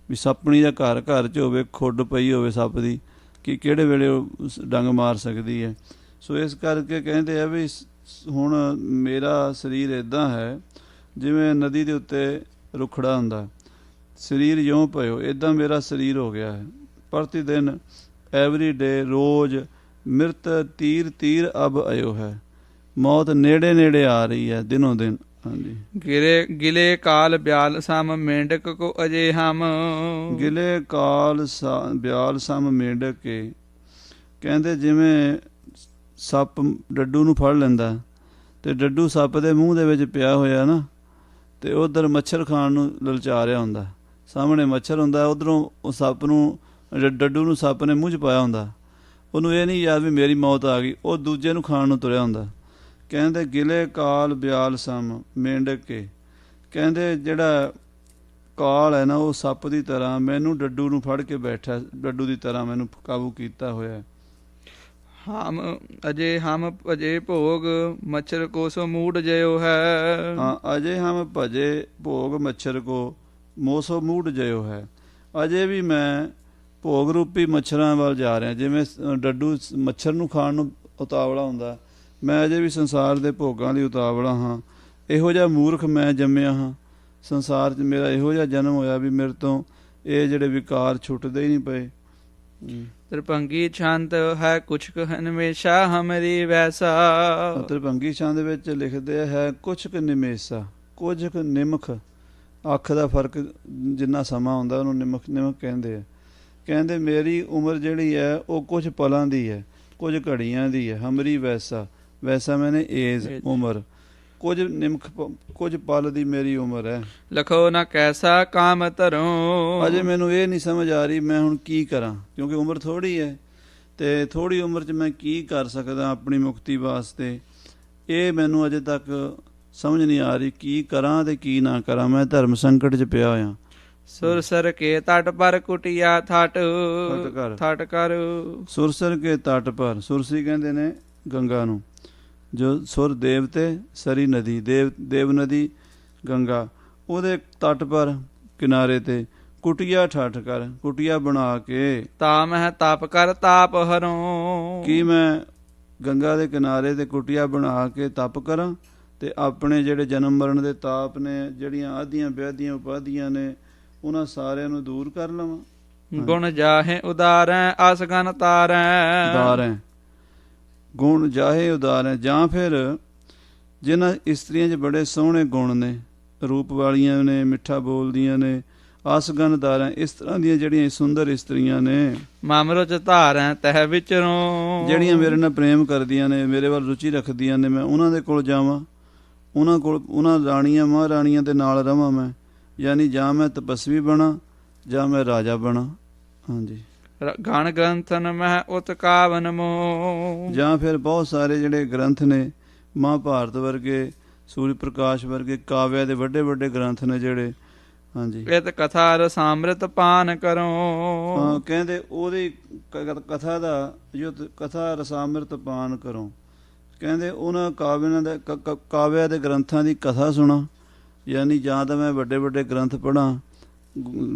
Speaker 1: ਵੀ ਸੱਪਣੀ ਦਾ ਘਰ ਘਰ 'ਚ ਹੋਵੇ, ਖੁੱਡ ਪਈ ਹੋਵੇ ਸੱਪ ਦੀ, ਕਿ ਕਿਹੜੇ ਵੇਲੇ ਉਹ ਡੰਗ ਮਾਰ ਸਕਦੀ ਹੈ। ਸੋ ਇਸ ਕਰਕੇ ਕਹਿੰਦੇ ਆ ਵੀ ਹੁਣ ਮੇਰਾ ਸਰੀਰ ਇੱਦਾਂ ਹੈ ਜਿਵੇਂ ਨਦੀ ਦੇ ਉੱਤੇ ਰੁੱਖੜਾ ਹੁੰਦਾ, ਸਰੀਰ ਜਿਉਂ ਪਇਓ, ਇੱਦਾਂ ਮੇਰਾ ਸਰੀਰ ਹੋ ਗਿਆ ਹੈ। ਪ੍ਰਤੀ ਦਿਨ ਐਵਰੀ ਡੇ, ਰੋਜ਼ ਮਿਰਤ ਤੀਰ ਤੀਰ ਅਬ ਆਇਓ ਹੈ, ਮੌਤ ਨੇੜੇ ਨੇੜੇ ਆ ਰਹੀ ਹੈ ਦਿਨੋਂ ਦਿਨ। ਹਾਂਜੀ,
Speaker 2: ਗਿਲੇ ਕਾਲ ਬਿਆਲ ਸਮ ਮੇਂਢਕ ਕੋ ਅਜੇ ਹਮ।
Speaker 1: ਗਿਲੇ ਕਾਲ ਬਿਆਲ ਸਮ ਮੇਂਢਕ ਕੇ, ਕਹਿੰਦੇ ਜਿਵੇਂ ਸੱਪ ਡੱਡੂ ਨੂੰ ਫੜ ਲੈਂਦਾ ਤੇ ਡੱਡੂ ਸੱਪ ਦੇ ਮੂੰਹ ਦੇ ਵਿੱਚ ਪਿਆ ਹੋਇਆ ਨਾ, ਤੇ ਉਧਰ ਮੱਛਰ ਖਾਣ ਨੂੰ ਲਲਚਾ ਰਿਹਾ ਹੁੰਦਾ, ਸਾਹਮਣੇ ਮੱਛਰ ਹੁੰਦਾ, ਉਧਰੋਂ ਉਹ ਸੱਪ ਨੂੰ, ਡੱਡੂ ਨੂੰ ਸੱਪ ਨੇ ਮੂੰਹ 'ਚ ਪਾਇਆ ਹੁੰਦਾ, ਉਹਨੂੰ ਇਹ ਨਹੀਂ ਯਾਦ ਵੀ ਮੇਰੀ ਮੌਤ ਆ ਗਈ, ਉਹ ਦੂਜੇ ਨੂੰ ਖਾਣ ਨੂੰ ਤੁਰਿਆ ਹੁੰਦਾ। ਕਹਿੰਦੇ ਗਿਲੇ ਕਾਲ ਬਿਆਲ ਸਮ ਮੇਂਢਕ ਕੇ, ਕਹਿੰਦੇ ਜਿਹੜਾ ਕਾਲ ਹੈ ਨਾ ਉਹ ਸੱਪ ਦੀ ਤਰ੍ਹਾਂ ਮੈਨੂੰ ਡੱਡੂ ਨੂੰ ਫੜ ਕੇ ਬੈਠਾ, ਡੱਡੂ ਦੀ ਤਰ੍ਹਾਂ ਮੈਨੂੰ ਕਾਬੂ ਕੀਤਾ ਹੋਇਆ।
Speaker 2: ਹਮ ਅਜੇ ਹਮ ਭਜੇ ਭੋਗ ਮੱਛਰ ਕੋ ਸੋ ਮੂਡ ਜਿਉ ਹੈ।
Speaker 1: ਹਾਂ, ਅਜੇ ਹਮ ਭਜੇ ਭੋਗ ਮੱਛਰ ਕੋ ਮੋਸੋ ਮੂਡ ਜਿਉ ਹੈ। ਅਜੇ ਵੀ ਮੈਂ ਭੋਗ ਰੂਪੀ ਮੱਛਰਾਂ ਵੱਲ ਜਾ ਰਿਹਾ। ਜਿਵੇਂ ਡੱਡੂ ਮੱਛਰ ਨੂੰ ਖਾਣ ਨੂੰ ਉਤਾਵਲਾ ਹੁੰਦਾ, ਮੈਂ ਅਜੇ ਵੀ ਸੰਸਾਰ ਦੇ ਭੋਗਾਂ ਲਈ ਉਤਾਵਲਾ ਹਾਂ। ਇਹੋ ਜਿਹਾ ਮੂਰਖ ਮੈਂ ਜੰਮਿਆ ਹਾਂ। ਸੰਸਾਰ 'ਚ ਮੇਰਾ ਇਹੋ ਜਿਹਾ ਜਨਮ ਹੋਇਆ ਵੀ ਮੇਰੇ ਤੋਂ ਇਹ ਜਿਹੜੇ ਵਿਕਾਰ ਛੁੱਟਦੇ ਹੀ ਨਹੀਂ ਪਏ।
Speaker 2: ਤ੍ਰਿਭੰਗੀ ਛੰਦ ਹੈ ਕੁਛ ਹਨਮੇਸ਼ਾ ਹਮਰੀ ਵੈਸਾ।
Speaker 1: ਤ੍ਰਿਭੰਗੀ ਛੰਦ ਵਿੱਚ ਲਿਖਦੇ ਹੈ ਕੁਛ ਕੁ ਨਿਮੇਸ਼ਾ, ਕੁਝ ਕੁ ਨਿਮਖ। ਅੱਖ ਦਾ ਫਰਕ ਜਿੰਨਾ ਸਮਾਂ ਹੁੰਦਾ ਉਹਨੂੰ ਨਿਮਖ ਨਿਮਖ ਕਹਿੰਦੇ ਆ। ਕਹਿੰਦੇ ਮੇਰੀ ਉਮਰ ਜਿਹੜੀ ਹੈ ਉਹ ਕੁਝ ਪਲਾਂ ਦੀ ਹੈ, ਕੁਝ ਘੜੀਆਂ ਦੀ ਹੈ। ਹਮਰੀ ਵੈਸਾ, ਵੈਸਾ ਮੈਨੇ ਏਜ ਉਮਰ, ਕੁਝ ਨਿਮਖ ਕੁਝ ਪਲ ਦੀ ਮੇਰੀ ਉਮਰ ਹੈ।
Speaker 2: ਲਖੋ ਨਾ ਕੈਸਾ ਕਾਮ ਧਰੋ।
Speaker 1: ਅਜੇ ਮੈਨੂੰ ਇਹ ਨਹੀਂ ਸਮਝ ਆ ਰਹੀ ਮੈਂ ਹੁਣ ਕੀ ਕਰਾਂ, ਕਿਉਂਕਿ ਉਮਰ ਥੋੜ੍ਹੀ ਹੈ ਅਤੇ ਥੋੜ੍ਹੀ ਉਮਰ 'ਚ ਮੈਂ ਕੀ ਕਰ ਸਕਦਾ ਆਪਣੀ ਮੁਕਤੀ ਵਾਸਤੇ। ਇਹ ਮੈਨੂੰ ਅਜੇ ਤੱਕ ਸਮਝ ਨਹੀਂ ਆ ਰਹੀ ਕੀ ਕਰਾਂ ਅਤੇ ਕੀ ਨਾ ਕਰਾਂ। ਮੈਂ ਧਰਮ ਸੰਕਟ 'ਚ ਪਿਆ ਹੋਇਆ।
Speaker 2: ਸੁਰਸਰ ਕੇ ਤਟ ਪਰ ਕੁਟਿਆ ਥਟ ਥਟ ਕਰ।
Speaker 1: ਸੁਰਸਰ ਕੇ ਤਟ ਪਰ, ਸੁਰਸੀ ਕਹਿੰਦੇ ਨੇ ਗੰਗਾ ਨੂੰ, ਜੋ ਸੁਰ ਦੇਵਤੇ ਸਰੀ ਨਦੀ, ਦੇਵ ਨਦੀ ਗੰਗਾ, ਉਹਦੇ ਤਟ ਪਰ ਕਿਨਾਰੇ 'ਤੇ ਕੁਟੀਆ ਠੱਠ ਕਰ, ਕੁਟੀਆ ਬਣਾ ਕੇ।
Speaker 2: ਤਾ ਮਹਿ ਤਪ ਕਰ ਤਾਪ ਹਰੋਂ। ਕੀ
Speaker 1: ਮੈਂ ਗੰਗਾ ਦੇ ਕਿਨਾਰੇ 'ਤੇ ਕੁਟੀਆ ਬਣਾ ਕੇ ਤਪ ਕਰਾਂ ਅਤੇ ਆਪਣੇ ਜਿਹੜੇ ਜਨਮ ਮਰਨ ਦੇ ਤਾਪ ਨੇ, ਜਿਹੜੀਆਂ ਆਧੀਆਂ ਵਿਆਧੀਆਂ ਉਪਾਧੀਆਂ ਨੇ, ਉਹਨਾਂ ਸਾਰਿਆਂ ਨੂੰ ਦੂਰ ਕਰ ਲਵਾਂ।
Speaker 2: ਗੁਣ ਜਾਹੇ ਉਦਾਰੈ ਆਸਗਨ ਤਾਰੈ।
Speaker 1: ਗੁਣ ਜਾਹੇ ਉਦਾਰੈ, ਜਾਂ ਫਿਰ ਜਿਨ੍ਹਾਂ ਇਸਤਰੀਆਂ 'ਚ ਬੜੇ ਸੋਹਣੇ ਗੁਣ ਨੇ, ਰੂਪ ਵਾਲੀਆਂ ਨੇ, ਮਿੱਠਾ ਬੋਲਦੀਆਂ ਨੇ, ਆਸਗਨ ਤਾਰੈ, ਇਸ ਤਰ੍ਹਾਂ ਦੀਆਂ ਜਿਹੜੀਆਂ ਸੁੰਦਰ ਇਸਤਰੀਆਂ ਨੇ।
Speaker 2: ਮਾਮਰੋ ਚ ਧਾਰੈ ਤਹਿ ਵਿਚਰੋਂ,
Speaker 1: ਜਿਹੜੀਆਂ ਮੇਰੇ ਨਾਲ ਪ੍ਰੇਮ ਕਰਦੀਆਂ ਨੇ, ਮੇਰੇ ਵੱਲ ਰੁਚੀ ਰੱਖਦੀਆਂ ਨੇ, ਮੈਂ ਉਹਨਾਂ ਦੇ ਕੋਲ ਜਾਵਾਂ, ਉਹਨਾਂ ਰਾਣੀਆਂ ਮਹਾਰਾਣੀਆਂ ਦੇ ਨਾਲ ਰਵਾਂ ਮੈਂ। ਯਾਨੀ ਜਾਂ ਮੈਂ ਤਪਸਵੀ ਬਣਾ ਜਾਂ ਮੈਂ ਰਾਜਾ ਬਣਾ। ਹਾਂਜੀ।
Speaker 2: ਗਣ ਗ੍ਰੰਥਨ ਮਹਿ ਉਤਕਾਵਨ ਮੋ, ਜਾਂ
Speaker 1: ਫਿਰ ਬਹੁਤ ਸਾਰੇ ਜਿਹੜੇ ਗ੍ਰੰਥ ਨੇ, ਮਹਾਭਾਰਤ ਵਰਗੇ, ਸੂਰਜ ਪ੍ਰਕਾਸ਼ ਵਰਗੇ ਕਾਵਿਆਂ ਦੇ ਵੱਡੇ ਵੱਡੇ ਗ੍ਰੰਥ ਨੇ ਜਿਹੜੇ। ਹਾਂਜੀ।
Speaker 2: ਇਤ ਕਥਾ ਰਸ ਅੰਮ੍ਰਿਤ ਪਾਨ ਕਰੋ।
Speaker 1: ਹਾਂ, ਕਹਿੰਦੇ ਉਹਦੀ ਕਥਾ ਦਾ ਜੋ ਕਥਾ ਰਸ ਅੰਮ੍ਰਿਤ ਪਾਨ ਕਰੋ, ਕਹਿੰਦੇ ਉਹਨਾਂ ਕਾਵਿਆਂ ਦੇ ਗ੍ਰੰਥਾਂ ਦੀ ਕਥਾ ਸੁਣਾ। ਯਾਨੀ ਜਾਂ ਤਾਂ ਮੈਂ ਵੱਡੇ ਵੱਡੇ ਗ੍ਰੰਥ ਪੜ੍ਹਾਂ,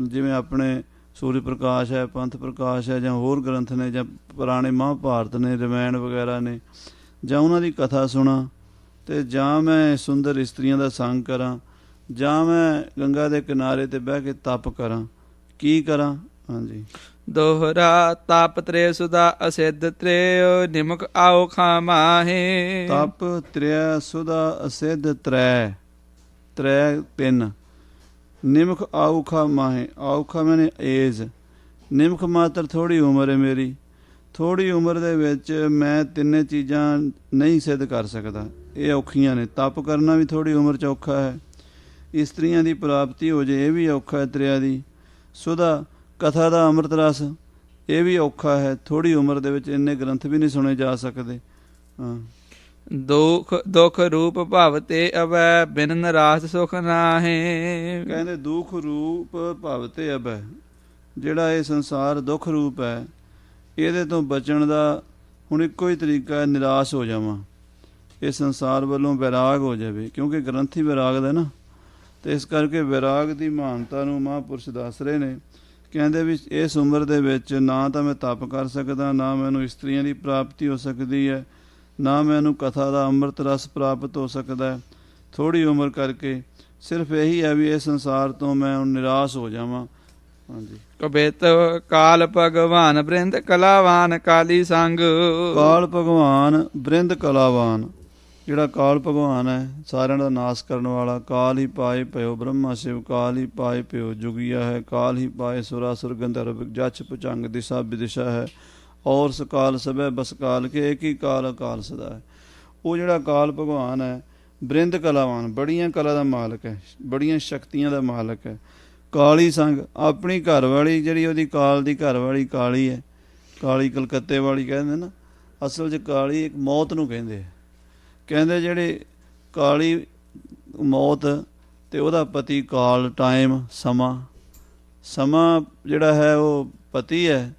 Speaker 1: ਜਿਵੇਂ ਆਪਣੇ ਸੂਰਜ ਪ੍ਰਕਾਸ਼ ਹੈ, ਪੰਥ ਪ੍ਰਕਾਸ਼ ਹੈ, ਜਾਂ ਹੋਰ ਗ੍ਰੰਥ ਨੇ, ਜਾਂ ਪੁਰਾਣੇ ਮਹਾਭਾਰਤ ਨੇ, ਰਮਾਇਣ ਵਗੈਰਾ ਨੇ, ਜਾਂ ਉਹਨਾਂ ਦੀ ਕਥਾ ਸੁਣਾ। ਅਤੇ ਜਾਂ ਮੈਂ ਸੁੰਦਰ ਇਸਤਰੀਆਂ ਦਾ ਸੰਗ ਕਰਾਂ, ਜਾਂ ਮੈਂ ਗੰਗਾ ਦੇ ਕਿਨਾਰੇ 'ਤੇ ਬਹਿ ਕੇ ਤਪ ਕਰਾਂ। ਕੀ ਕਰਾਂ? ਹਾਂਜੀ।
Speaker 2: ਦੋਹਰਾ ਤਪ ਤ੍ਰੇ ਸੁਦਾ ਅਸਿੱਧ ਤ੍ਰੇ ਨਿਮਕ ਆਓ ਖਾਮਾਹੇ।
Speaker 1: ਤਪ ਤ੍ਰਿਆ ਸੁਦਾ ਅਸਿੱਧ ਤ੍ਰੈ ਤਿੰਨ, ਨਿਮਖ ਆਉਖਾ ਮਾਹੇ। ਆਉਖਾ ਮੈਨੇ ਏਜ, ਨਿਮਖ ਮਾਤਰ ਥੋੜ੍ਹੀ ਉਮਰ ਹੈ ਮੇਰੀ। ਥੋੜ੍ਹੀ ਉਮਰ ਦੇ ਵਿੱਚ ਮੈਂ ਤਿੰਨੇ ਚੀਜ਼ਾਂ ਨਹੀਂ ਸਿੱਧ ਕਰ ਸਕਦਾ, ਇਹ ਔਖੀਆਂ ਨੇ। ਤਪ ਕਰਨਾ ਵੀ ਥੋੜ੍ਹੀ ਉਮਰ 'ਚ ਔਖਾ ਹੈ, ਇਸਤਰੀਆਂ ਦੀ ਪ੍ਰਾਪਤੀ ਹੋ ਜੇ ਇਹ ਵੀ ਔਖਾ ਹੈ ਤ੍ਰਿਆ ਦੀ। ਸੁਦਾ ਕਥਾ ਦਾ ਅੰਮ੍ਰਿਤ ਰਸ ਇਹ ਵੀ ਔਖਾ ਹੈ, ਥੋੜ੍ਹੀ ਉਮਰ ਦੇ ਵਿੱਚ ਇੰਨੇ ਗ੍ਰੰਥ ਵੀ ਨਹੀਂ ਸੁਣੇ ਜਾ ਸਕਦੇ। ਹਾਂ।
Speaker 2: ਦੁਖ ਰੂਪ ਭਵ ਤੇ ਅਵੈ ਬਿਨ ਨਿਰਾਸ ਸੁਖ ਨਾਹੇ। ਕਹਿੰਦੇ
Speaker 1: ਦੁਖ ਰੂਪ ਭਵ ਤੇ ਅਵੈ, ਜਿਹੜਾ ਇਹ ਸੰਸਾਰ ਦੁੱਖ ਰੂਪ ਹੈ, ਇਹਦੇ ਤੋਂ ਬਚਣ ਦਾ ਹੁਣ ਇੱਕੋ ਹੀ ਤਰੀਕਾ ਹੈ, ਨਿਰਾਸ਼ ਹੋ ਜਾਵਾਂ, ਇਹ ਸੰਸਾਰ ਵੱਲੋਂ ਵੈਰਾਗ ਹੋ ਜਾਵੇ। ਕਿਉਂਕਿ ਗ੍ਰੰਥ ਹੀ ਵੈਰਾਗ ਦਾ ਨਾ, ਅਤੇ ਇਸ ਕਰਕੇ ਵੈਰਾਗ ਦੀ ਮਹਾਨਤਾ ਨੂੰ ਮਹਾਂਪੁਰਸ਼ ਦੱਸ ਰਹੇ ਨੇ। ਕਹਿੰਦੇ ਵੀ ਇਸ ਉਮਰ ਦੇ ਵਿੱਚ ਨਾ ਤਾਂ ਮੈਂ ਤਪ ਕਰ ਸਕਦਾ, ਨਾ ਮੈਨੂੰ ਇਸਤਰੀਆਂ ਦੀ ਪ੍ਰਾਪਤੀ ਹੋ ਸਕਦੀ ਹੈ, ਨਾ ਮੈਨੂੰ ਕਥਾ ਦਾ ਅੰਮ੍ਰਿਤ ਰਸ ਪ੍ਰਾਪਤ ਹੋ ਸਕਦਾ ਹੈ। ਥੋੜ੍ਹੀ ਉਮਰ ਕਰਕੇ ਸਿਰਫ ਇਹੀ ਹੈ ਵੀ ਇਸ ਸੰਸਾਰ ਤੋਂ ਮੈਂ ਹੁਣ ਨਿਰਾਸ਼ ਹੋ ਜਾਵਾਂ। ਹਾਂਜੀ।
Speaker 2: ਕਬਿਤ ਕਾਲ ਭਗਵਾਨ ਬ੍ਰਿੰਦ ਕਲਾਵਾਨ ਕਾਲੀ ਸੰਗ।
Speaker 1: ਕਾਲ ਭਗਵਾਨ ਬ੍ਰਿੰਦ ਕਲਾਵਾਨ, ਜਿਹੜਾ ਕਾਲ ਭਗਵਾਨ ਹੈ, ਸਾਰਿਆਂ ਦਾ ਨਾਸ ਕਰਨ ਵਾਲਾ। ਕਾਲ ਹੀ ਪਾਏ ਪਿਓ ਬ੍ਰਹਮਾ ਸ਼ਿਵ, ਕਾਲ ਹੀ ਪਾਏ ਪਿਓ ਜੁਗੀਆ ਹੈ, ਕਾਲ ਹੀ ਪਾਏ ਸੁਰਾਸੁਰ ਗੰਧਰਵ, ਜਛ ਭੁਜੰਗ ਦਿਸ਼ਾ ਵਿਦਿਸ਼ਾ ਹੈ, ਔਰ ਸਕਾਲ ਸਭੈ ਬਸ ਕਾਲ ਕੇ, ਇੱਕ ਹੀ ਕਾਲ ਅਕਾਲ ਸਦਾ ਹੈ। ਉਹ ਜਿਹੜਾ ਕਾਲ ਭਗਵਾਨ ਹੈ, ਬ੍ਰਿੰਦ ਕਲਾਵਾਨ, ਬੜੀਆਂ ਕਲਾ ਦਾ ਮਾਲਕ ਹੈ, ਬੜੀਆਂ ਸ਼ਕਤੀਆਂ ਦਾ ਮਾਲਕ ਹੈ। ਕਾਲੀ ਸੰਗ, ਆਪਣੀ ਘਰ ਵਾਲੀ ਜਿਹੜੀ ਉਹਦੀ ਕਾਲ ਦੀ ਘਰ ਵਾਲੀ ਕਾਲੀ ਹੈ, ਕਾਲੀ ਕਲਕੱਤੇ ਵਾਲੀ ਕਹਿੰਦੇ ਨਾ, ਅਸਲ 'ਚ ਕਾਲੀ ਇੱਕ ਮੌਤ ਨੂੰ ਕਹਿੰਦੇ ਆ। ਕਹਿੰਦੇ ਜਿਹੜੇ ਕਾਲੀ ਮੌਤ ਅਤੇ ਉਹਦਾ ਪਤੀ ਕਾਲ ਟਾਈਮ ਸਮਾਂ ਜਿਹੜਾ ਹੈ ਉਹ ਪਤੀ ਹੈ,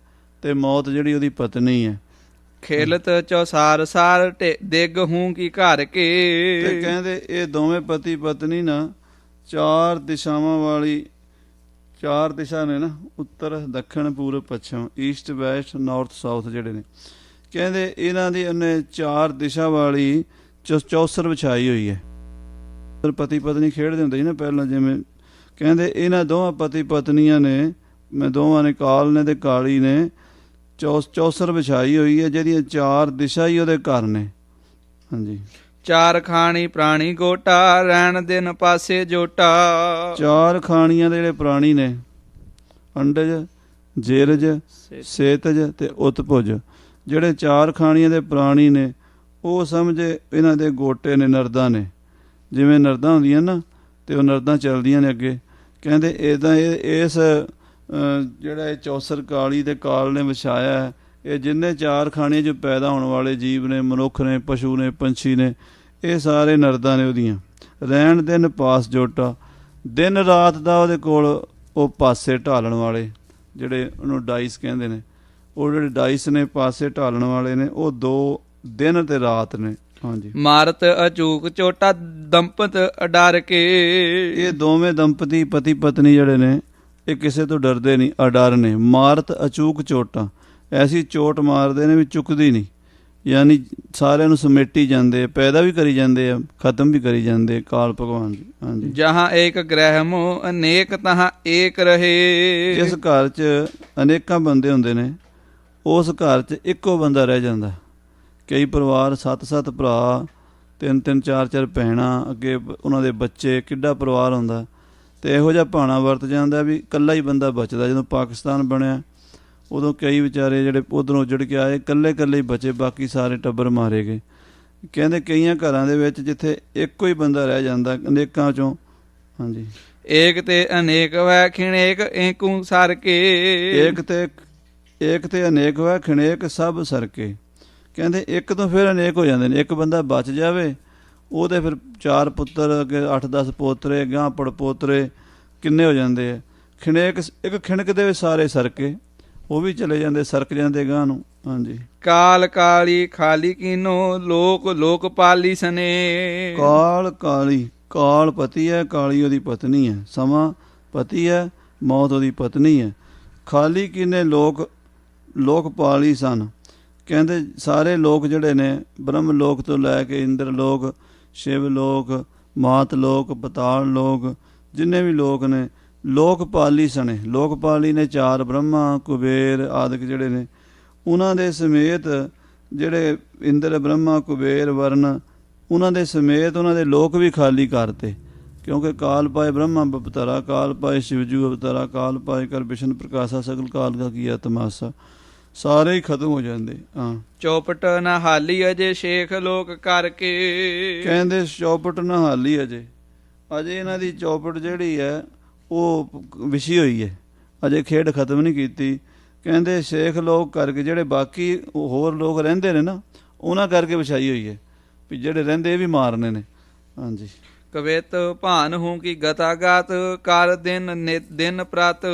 Speaker 1: ਅਤੇ ਮੌਤ ਜਿਹੜੀ ਉਹਦੀ ਪਤਨੀ ਹੈ।
Speaker 2: ਖੇਲਤ ਚੌਸਾਰ ਸਾਰ ਦਿਗ ਹੂੰ ਕੀ ਘਰ ਕੇ।
Speaker 1: ਤੇ ਕਹਿੰਦੇ ਇਹ ਦੋਵੇਂ ਪਤੀ ਪਤਨੀ ਨਾ ਚਾਰ ਦਿਸ਼ਾਵਾਂ ਵਾਲੀ, ਚਾਰ ਦਿਸ਼ਾ ਨੇ ਨਾ, ਉੱਤਰ ਦੱਖਣ ਪੂਰਬ ਪੱਛਮ, ਈਸਟ ਵੈਸਟ ਨਾਰਥ ਸਾਊਥ ਜਿਹੜੇ ਨੇ, ਕਹਿੰਦੇ ਇਹਨਾਂ ਦੀ ਉਹਨੇ ਚਾਰ ਦਿਸ਼ਾ ਵਾਲੀ ਚੌਸਰ ਵਿਛਾਈ ਹੋਈ ਹੈ। ਪਤੀ ਪਤਨੀ ਖੇਡਦੇ ਹੁੰਦੇ ਸੀ ਨਾ ਪਹਿਲਾਂ, ਜਿਵੇਂ ਕਹਿੰਦੇ ਇਹਨਾਂ ਦੋਵਾਂ ਪਤੀ ਪਤਨੀਆਂ ਨੇ, ਮੈਂ ਦੋਵਾਂ ਨੇ, ਕਾਲ ਨੇ ਤੇ ਕਾਲੀ ਨੇ, ਚੌਸਰ ਵਿਛਾਈ ਹੋਈ ਹੈ ਜਿਹਦੀਆਂ ਚਾਰ ਦਿਸ਼ਾ ਹੀ ਉਹਦੇ ਘਰ ਨੇ। ਹਾਂਜੀ।
Speaker 2: ਚਾਰ ਖਾਣੀ ਪ੍ਰਾਣੀ ਗੋਟਾ ਰਹਿਣ ਦਿਨ ਪਾਸੇ ਜੋਟਾ।
Speaker 1: ਚਾਰ ਖਾਣੀਆਂ ਦੇ ਜਿਹੜੇ ਪ੍ਰਾਣੀ ਨੇ, ਅੰਡਜ, ਜੇਰਜ, ਸੇਤਜ ਤੇ ਉਤਪੁਜ, ਜਿਹੜੇ ਚਾਰ ਖਾਣੀਆਂ ਦੇ ਪ੍ਰਾਣੀ ਨੇ ਉਹ ਸਮਝੇ ਇਹਨਾਂ ਦੇ ਗੋਟੇ ਨੇ, ਨਰਦਾਂ ਨੇ। ਜਿਵੇਂ ਨਰਦਾਂ ਹੁੰਦੀਆਂ ਨਾ ਤੇ ਉਹ ਨਰਦਾਂ ਚੱਲਦੀਆਂ ਨੇ ਅੱਗੇ। ਕਹਿੰਦੇ ਇੱਦਾਂ ਇਸ ਜਿਹੜਾ ਇਹ ਚੌਸਰ ਕਾਲੀ ਤੇ ਕਾਲ ਨੇ ਵਿਛਾਇਆ ਹੈ, ਇਹ ਜਿੰਨੇ ਚਾਰ ਖਾਣੀਆਂ 'ਚ ਪੈਦਾ ਹੋਣ ਵਾਲੇ ਜੀਵ ਨੇ, ਮਨੁੱਖ ਨੇ, ਪਸ਼ੂ ਨੇ, ਪੰਛੀ ਨੇ, ਇਹ ਸਾਰੇ ਨਰਦਾਂ ਨੇ ਉਹਦੀਆਂ। ਰਹਿਣ ਦਿਨ ਪਾਸ ਜੋਟਾ, ਦਿਨ ਰਾਤ ਦਾ ਉਹਦੇ ਕੋਲ ਉਹ ਪਾਸੇ ਢਾਲਣ ਵਾਲੇ, ਜਿਹੜੇ ਉਹਨੂੰ ਡਾਈਸ ਕਹਿੰਦੇ ਨੇ, ਉਹ ਜਿਹੜੇ ਡਾਈਸ ਨੇ ਪਾਸੇ ਢਾਲਣ ਵਾਲੇ ਨੇ, ਉਹ ਦੋ ਦਿਨ ਤੇ ਰਾਤ ਨੇ। ਹਾਂਜੀ।
Speaker 2: ਮਾਰਤ ਅਚੂਕ ਚੋਟਾ ਦੰਪਤ ਅਡਰ ਕੇ।
Speaker 1: ਇਹ ਦੋਵੇਂ ਦੰਪਤੀ ਪਤੀ ਪਤਨੀ ਜਿਹੜੇ ਨੇ ਇਹ ਕਿਸੇ ਤੋਂ ਡਰਦੇ ਨਹੀਂ, ਅਡਰ ਨੇ। ਮਾਰਤ ਅਚੂਕ ਚੋਟਾਂ, ਐਸੀ ਚੋਟ ਮਾਰਦੇ ਨੇ ਵੀ ਚੁੱਕਦੀ ਨਹੀਂ, ਯਾਨੀ ਸਾਰਿਆਂ ਨੂੰ ਸਮੇਟੀ ਜਾਂਦੇ, ਪੈਦਾ ਵੀ ਕਰੀ ਜਾਂਦੇ ਆ, ਖਤਮ ਵੀ ਕਰੀ ਜਾਂਦੇ ਕਾਲ ਭਗਵਾਨ ਜੀ। ਹਾਂਜੀ।
Speaker 2: ਜਹਾਂ ਏਕ ਗ੍ਰਹਿ ਮੋ ਅਨੇਕ ਤਹਾਂ ਏਕ ਰਹੇ।
Speaker 1: ਜਿਸ ਘਰ 'ਚ ਅਨੇਕਾਂ ਬੰਦੇ ਹੁੰਦੇ ਨੇ ਉਸ ਘਰ 'ਚ ਇੱਕੋ ਬੰਦਾ ਰਹਿ ਜਾਂਦਾ। ਕਈ ਪਰਿਵਾਰ 7-7 ਭਰਾ, 3-3 4-4 ਭੈਣਾਂ, ਅੱਗੇ ਉਹਨਾਂ ਦੇ ਬੱਚੇ, ਕਿੱਡਾ ਪਰਿਵਾਰ ਹੁੰਦਾ। ਤੇ ਇਹੋ ਜਿਹਾ ਭਾਣਾ ਵਰਤ ਜਾਂਦਾ ਵੀ ਇਕੱਲਾ ਹੀ ਬੰਦਾ ਬਚਦਾ। ਜਦੋਂ ਪਾਕਿਸਤਾਨ ਬਣਿਆ ਉਦੋਂ ਕਈ ਵਿਚਾਰੇ ਜਿਹੜੇ ਉੱਧਰੋਂ ਉੱਜੜ ਕੇ ਆਏ ਇਕੱਲੇ ਹੀ ਬਚੇ, ਬਾਕੀ ਸਾਰੇ ਟੱਬਰ ਮਾਰੇ ਗਏ। ਕਹਿੰਦੇ ਕਈਆਂ ਘਰਾਂ ਦੇ ਵਿੱਚ ਜਿੱਥੇ ਇੱਕੋ ਹੀ ਬੰਦਾ ਰਹਿ ਜਾਂਦਾ ਅਨੇਕਾਂ 'ਚੋਂ। ਹਾਂਜੀ।
Speaker 2: ਏਕ ਤੇ ਅਨੇਕ ਵੈ ਖਿਣੇਕ ਏਕੂ ਸਰ ਕੇ।
Speaker 1: ਏਕ ਤੇ ਅਨੇਕ ਵੈ ਖਿਣੇਕ ਸਭ ਸਰਕੇ। ਕਹਿੰਦੇ ਇੱਕ ਤੋਂ ਫਿਰ ਅਨੇਕ ਹੋ ਜਾਂਦੇ ਨੇ। ਇੱਕ ਬੰਦਾ ਬਚ ਜਾਵੇ ਉਹਦੇ ਫਿਰ 4 ਪੁੱਤਰ, ਅੱਗੇ 8-10 ਪੋਤਰੇ, ਗਾਂ ਪੜਪੋਤਰੇ ਕਿੰਨੇ ਹੋ ਜਾਂਦੇ ਆ। ਖਿਣੇਕ, ਇੱਕ ਖਿਣਕ ਦੇ ਵਿੱਚ ਸਾਰੇ ਸਰਕੇ, ਉਹ ਵੀ ਚਲੇ ਜਾਂਦੇ, ਸਰਕ ਜਾਂਦੇ ਗਾਂ ਨੂੰ। ਹਾਂਜੀ।
Speaker 2: ਕਾਲ ਕਾਲੀ ਖਾਲੀ ਕੀਨੋ ਲੋਕ ਲੋਕ ਪਾਲੀ ਸਨੇ।
Speaker 1: ਕਾਲ ਕਾਲੀ, ਕਾਲ ਪਤੀ ਹੈ, ਕਾਲੀ ਉਹਦੀ ਪਤਨੀ ਹੈ। ਸਮਾਂ ਪਤੀ ਹੈ, ਮੌਤ ਉਹਦੀ ਪਤਨੀ ਹੈ। ਖਾਲੀ ਕੀਨੇ ਲੋਕ ਪਾਲੀ ਸਨ। ਕਹਿੰਦੇ ਸਾਰੇ ਲੋਕ ਜਿਹੜੇ ਨੇ, ਬ੍ਰਹਮ ਲੋਕ ਤੋਂ ਲੈ ਕੇ ਇੰਦਰ ਲੋਕ, ਸ਼ਿਵ ਲੋਕ, ਮਾਤ ਲੋਕ, ਪਤਾਲ ਲੋਕ, ਜਿੰਨੇ ਵੀ ਲੋਕ ਨੇ, ਲੋਕਪਾਲੀ ਸਣੇ। ਲੋਕਪਾਲੀ ਨੇ 4 ਬ੍ਰਹਮਾ, ਕੁਬੇਰ ਆਦਿਕ ਜਿਹੜੇ ਨੇ, ਉਹਨਾਂ ਦੇ ਸਮੇਤ ਜਿਹੜੇ ਇੰਦਰ, ਬ੍ਰਹਮਾ, ਕੁਬੇਰ, ਵਰਨ, ਉਹਨਾਂ ਦੇ ਸਮੇਤ ਉਹਨਾਂ ਦੇ ਲੋਕ ਵੀ ਖਾਲੀ ਕਰਤੇ। ਕਿਉਂਕਿ ਕਾਲ ਪਾਏ ਬ੍ਰਹਮਾ ਬਪਤਰਾ, ਕਾਲ ਪਾਏ ਸ਼ਿਵਜੂ ਅਵਤਾਰਾ, ਕਾਲ ਪਾਏ ਕਰ ਵਿਸ਼ਨ ਪ੍ਰਕਾਸ਼ਾ, ਸਗਲ ਕਾਲ ਕਾ ਕੀਆ ਤਮਾਸ਼ਾ, ਸਾਰੇ ਹੀ ਖਤਮ ਹੋ ਜਾਂਦੇ। ਹਾਂ।
Speaker 2: ਚੌਪਟ ਨਾ ਹਾਲੀ ਅਜੇ ਸ਼ੇਖ ਲੋਕ ਕਰਕੇ।
Speaker 1: ਕਹਿੰਦੇ ਚੌਪਟ ਨਾ ਹਾਲੀ ਅਜੇ ਇਹਨਾਂ ਦੀ ਚੌਪਟ ਜਿਹੜੀ ਹੈ ਉਹ ਵਿਛੀ ਹੋਈ ਹੈ, ਅਜੇ ਖੇਡ ਖਤਮ ਨਹੀਂ ਕੀਤੀ। ਕਹਿੰਦੇ ਸ਼ੇਖ ਲੋਕ ਕਰਕੇ, ਜਿਹੜੇ ਬਾਕੀ ਹੋਰ ਲੋਕ ਰਹਿੰਦੇ ਨੇ ਨਾ, ਉਹਨਾਂ ਕਰਕੇ ਵਿਛਾਈ ਹੋਈ ਹੈ ਵੀ ਜਿਹੜੇ ਰਹਿੰਦੇ ਇਹ ਵੀ ਮਾਰਨੇ ਨੇ। ਹਾਂਜੀ।
Speaker 2: ਕਵਿਤ ਭਾਨ ਹੂੰ ਕੀ ਗਤਾ ਗਾਤ ਕਰ ਦਿਨ ਪ੍ਰਤ।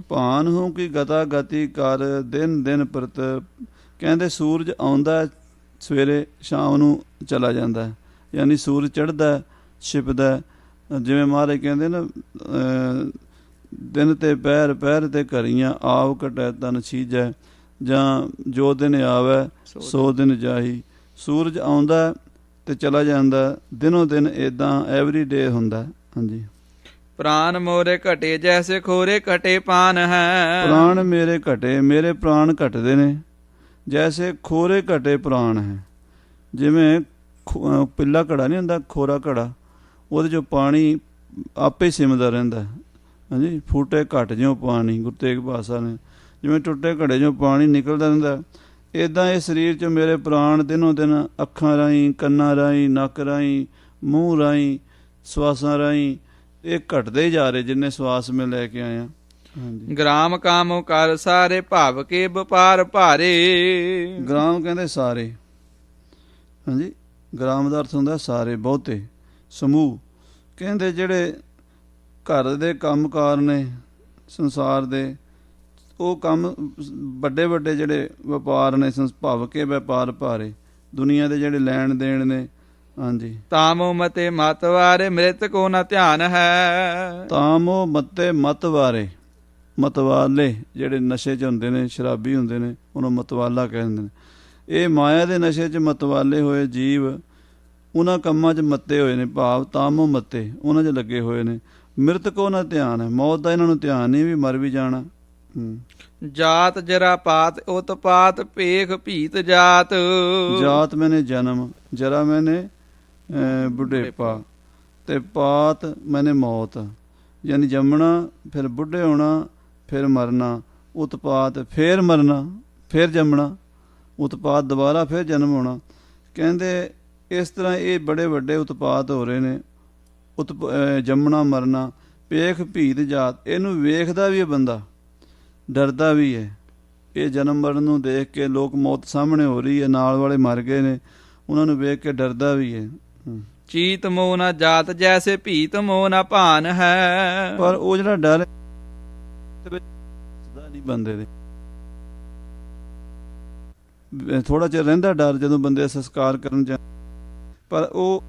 Speaker 1: ਭਾਨ ਹੂੰ ਕੀ ਗਤਾ ਗਤੀ ਕਰ ਦਿਨ ਪ੍ਰਤ। ਕਹਿੰਦੇ ਸੂਰਜ ਆਉਂਦਾ ਸਵੇਰੇ, ਸ਼ਾਮ ਨੂੰ ਚਲਾ ਜਾਂਦਾ, ਯਾਨੀ ਸੂਰਜ ਚੜ੍ਹਦਾ ਛਿਪਦਾ। ਜਿਵੇਂ ਮਹਾਰਾਜ ਕਹਿੰਦੇ ਨਾ, ਦਿਨ ਤੇ ਪਹਿਰ ਪਹਿਰ ਤੇ ਘਰੀਆਂ ਆਵ ਘਟੈ ਤਨ ਛੀਜੈ, ਜਾਂ ਜੋ ਦਿਨ ਆਵੈ ਸੋ ਦਿਨ ਜਾਹੀ। ਸੂਰਜ ਆਉਂਦਾ ਤੇ ਚਲਾ ਜਾਂਦਾ, ਦਿਨੋਂ ਦਿਨ ਇੱਦਾਂ ਐਵਰੀ ਡੇ ਹੁੰਦਾ। ਹਾਂਜੀ।
Speaker 2: ਪ੍ਰਾਨ ਮੋਰੇ ਘਟੇ ਜੈਸੇ ਖੋਰੇ ਘਟੇ ਪਾਨ ਹੈ।
Speaker 1: ਪ੍ਰਾਣ ਮੇਰੇ ਘਟੇ, ਮੇਰੇ ਪ੍ਰਾਣ ਘਟਦੇ ਨੇ, ਜੈਸੇ ਖੋਰੇ ਘਟੇ ਪ੍ਰਾਣ ਹੈ। ਜਿਵੇਂ ਪਿੱਲਾ ਘੜਾ ਨਹੀਂ ਹੁੰਦਾ, ਖੋਰਾ ਘੜਾ, ਉਹਦੇ 'ਚੋਂ ਪਾਣੀ ਆਪੇ ਸਿਮਦਾ ਰਹਿੰਦਾ। ਹਾਂਜੀ। ਫੂਟੇ ਘਟ ਜਿਉਂ ਪਾਣੀ, ਗੁਰੂ ਤੇਗ ਬਹਾਦਰ ਨੇ, ਜਿਵੇਂ ਟੁੱਟੇ ਘੜੇ 'ਚੋਂ ਪਾਣੀ ਨਿਕਲਦਾ ਰਹਿੰਦਾ, ਇੱਦਾਂ ਇਹ ਸਰੀਰ 'ਚ ਮੇਰੇ ਪ੍ਰਾਣ ਦਿਨੋਂ ਦਿਨ ਅੱਖਾਂ ਰਾਹੀਂ, ਕੰਨਾਂ ਰਾਹੀਂ, ਨੱਕ ਰਾਹੀਂ, ਮੂੰਹ ਰਾਹੀਂ, ਸਵਾਸਾਂ ਰਾਹੀਂ ਇਹ ਘਟਦੇ ਹੀ ਜਾ ਰਹੇ, ਜਿੰਨੇ ਸਵਾਸ ਮੈਂ ਲੈ ਕੇ ਆਇਆ। ਹਾਂਜੀ।
Speaker 2: ਗ੍ਰਾਮ ਕਾਮ ਕਰ ਸਾਰੇ ਭਾਵ ਕੇ ਵਪਾਰ ਭਾਰੇ।
Speaker 1: ਗ੍ਰਾਮ ਕਹਿੰਦੇ ਸਾਰੇ। ਹਾਂਜੀ। ਗ੍ਰਾਮ ਦਾ ਅਰਥ ਹੁੰਦਾ ਸਾਰੇ, ਬਹੁਤੇ, ਸਮੂਹ। ਕਹਿੰਦੇ ਜਿਹੜੇ ਘਰ ਦੇ ਕੰਮਕਾਰ ਨੇ ਸੰਸਾਰ ਦੇ, ਉਹ ਕੰਮ ਵੱਡੇ ਵੱਡੇ ਜਿਹੜੇ ਵਪਾਰ ਨੇ, ਸੰਭਾਵ ਕੇ ਵਪਾਰ ਭਾਰੇ, ਦੁਨੀਆ ਦੇ ਜਿਹੜੇ ਲੈਣ ਦੇਣ ਨੇ। ਹਾਂਜੀ।
Speaker 2: ਤਾਮੋ ਮਤੇ ਮਤ ਵਾਰੇ ਮ੍ਰਿਤ ਕੋ ਨਾ ਧਿਆਨ ਹੈ।
Speaker 1: ਤਾਮੋ ਮਤੇ ਮਤ ਵਾਰੇ, ਮਤਵਾਲੇ ਜਿਹੜੇ ਨਸ਼ੇ 'ਚ ਹੁੰਦੇ ਨੇ, ਸ਼ਰਾਬੀ ਹੁੰਦੇ ਨੇ, ਉਹਨੂੰ ਮਤਵਾਲਾ ਕਹਿੰਦੇ ਨੇ। ਇਹ ਮਾਇਆ ਦੇ ਨਸ਼ੇ 'ਚ ਮਤਵਾਲੇ ਹੋਏ ਜੀਵ ਉਹਨਾਂ ਕੰਮਾਂ 'ਚ ਮੱਤੇ ਹੋਏ ਨੇ, ਭਾਵ ਤਾਮੋ ਮੱਤੇ ਉਹਨਾਂ 'ਚ ਲੱਗੇ ਹੋਏ ਨੇ। ਮ੍ਰਿਤਕ ਉਹਨਾਂ ਧਿਆਨ ਹੈ, ਮੌਤ ਦਾ ਇਹਨਾਂ ਨੂੰ ਧਿਆਨ ਨਹੀਂ, ਵੀ ਮਰ ਵੀ ਜਾਣਾ।
Speaker 2: ਜਾਤ ਜਰਾ ਪਾਤ ਉਤਪਾਤ ਭੇਖ ਭੀਤ ਜਾਤ।
Speaker 1: ਜਾਤ ਮੈਨੇ ਜਨਮ, ਜਰਾ ਮੈਨੇ ਬੁਢੇਪਾ, ਤੇ ਪਾਤ ਮੈਨੇ ਮੌਤ, ਯਾਨੀ ਜੰਮਣਾ, ਫਿਰ ਬੁੱਢੇ ਹੋਣਾ, ਫਿਰ ਮਰਨਾ। ਉਤਪਾਤ ਫਿਰ ਮਰਨਾ, ਫਿਰ ਜੰਮਣਾ। ਉਤਪਾਤ ਦੁਬਾਰਾ ਫਿਰ ਜਨਮ ਹੋਣਾ। ਕਹਿੰਦੇ ਇਸ ਤਰ੍ਹਾਂ ਇਹ ਬੜੇ ਵੱਡੇ ਉਤਪਾਤ ਹੋ ਰਹੇ ਨੇ। ਜੰਮਣਾ ਮਰਨਾ, ਭੇਖ ਭੀਤ ਜਾਤ। ਇਹਨੂੰ ਵੇਖਦਾ ਵੀ ਹੈ ਬੰਦਾ, ਡਰਦਾ ਵੀ ਹੈ। ਇਹ ਜਨਮ ਮਰਨ ਨੂੰ ਦੇਖ ਕੇ, ਲੋਕ ਮੌਤ ਸਾਹਮਣੇ ਹੋ ਰਹੀ ਹੈ, ਨਾਲ ਵਾਲੇ ਮਰ ਗਏ ਨੇ, ਉਹਨਾਂ ਨੂੰ ਵੇਖ ਕੇ ਡਰਦਾ ਵੀ ਹੈ।
Speaker 2: ਚੀਤ ਮੋਹ ਨਾ ਜਾਤ ਜੈਸੇ ਭੀਤ ਮੋਹ ਨਾ ਭਾਨ ਹੈ।
Speaker 1: ਪਰ ਉਹ ਜਿਹੜਾ ਡਰ ਨਹੀਂ ਬੰਦੇ ਦੇ, ਥੋੜਾ ਚਿਰ ਰਹਿੰਦਾ ਡਰ ਜਦੋਂ ਬੰਦੇ ਸੰਸਕਾਰ ਕਰਨ ਜਾ, ਪਰ ਉਹ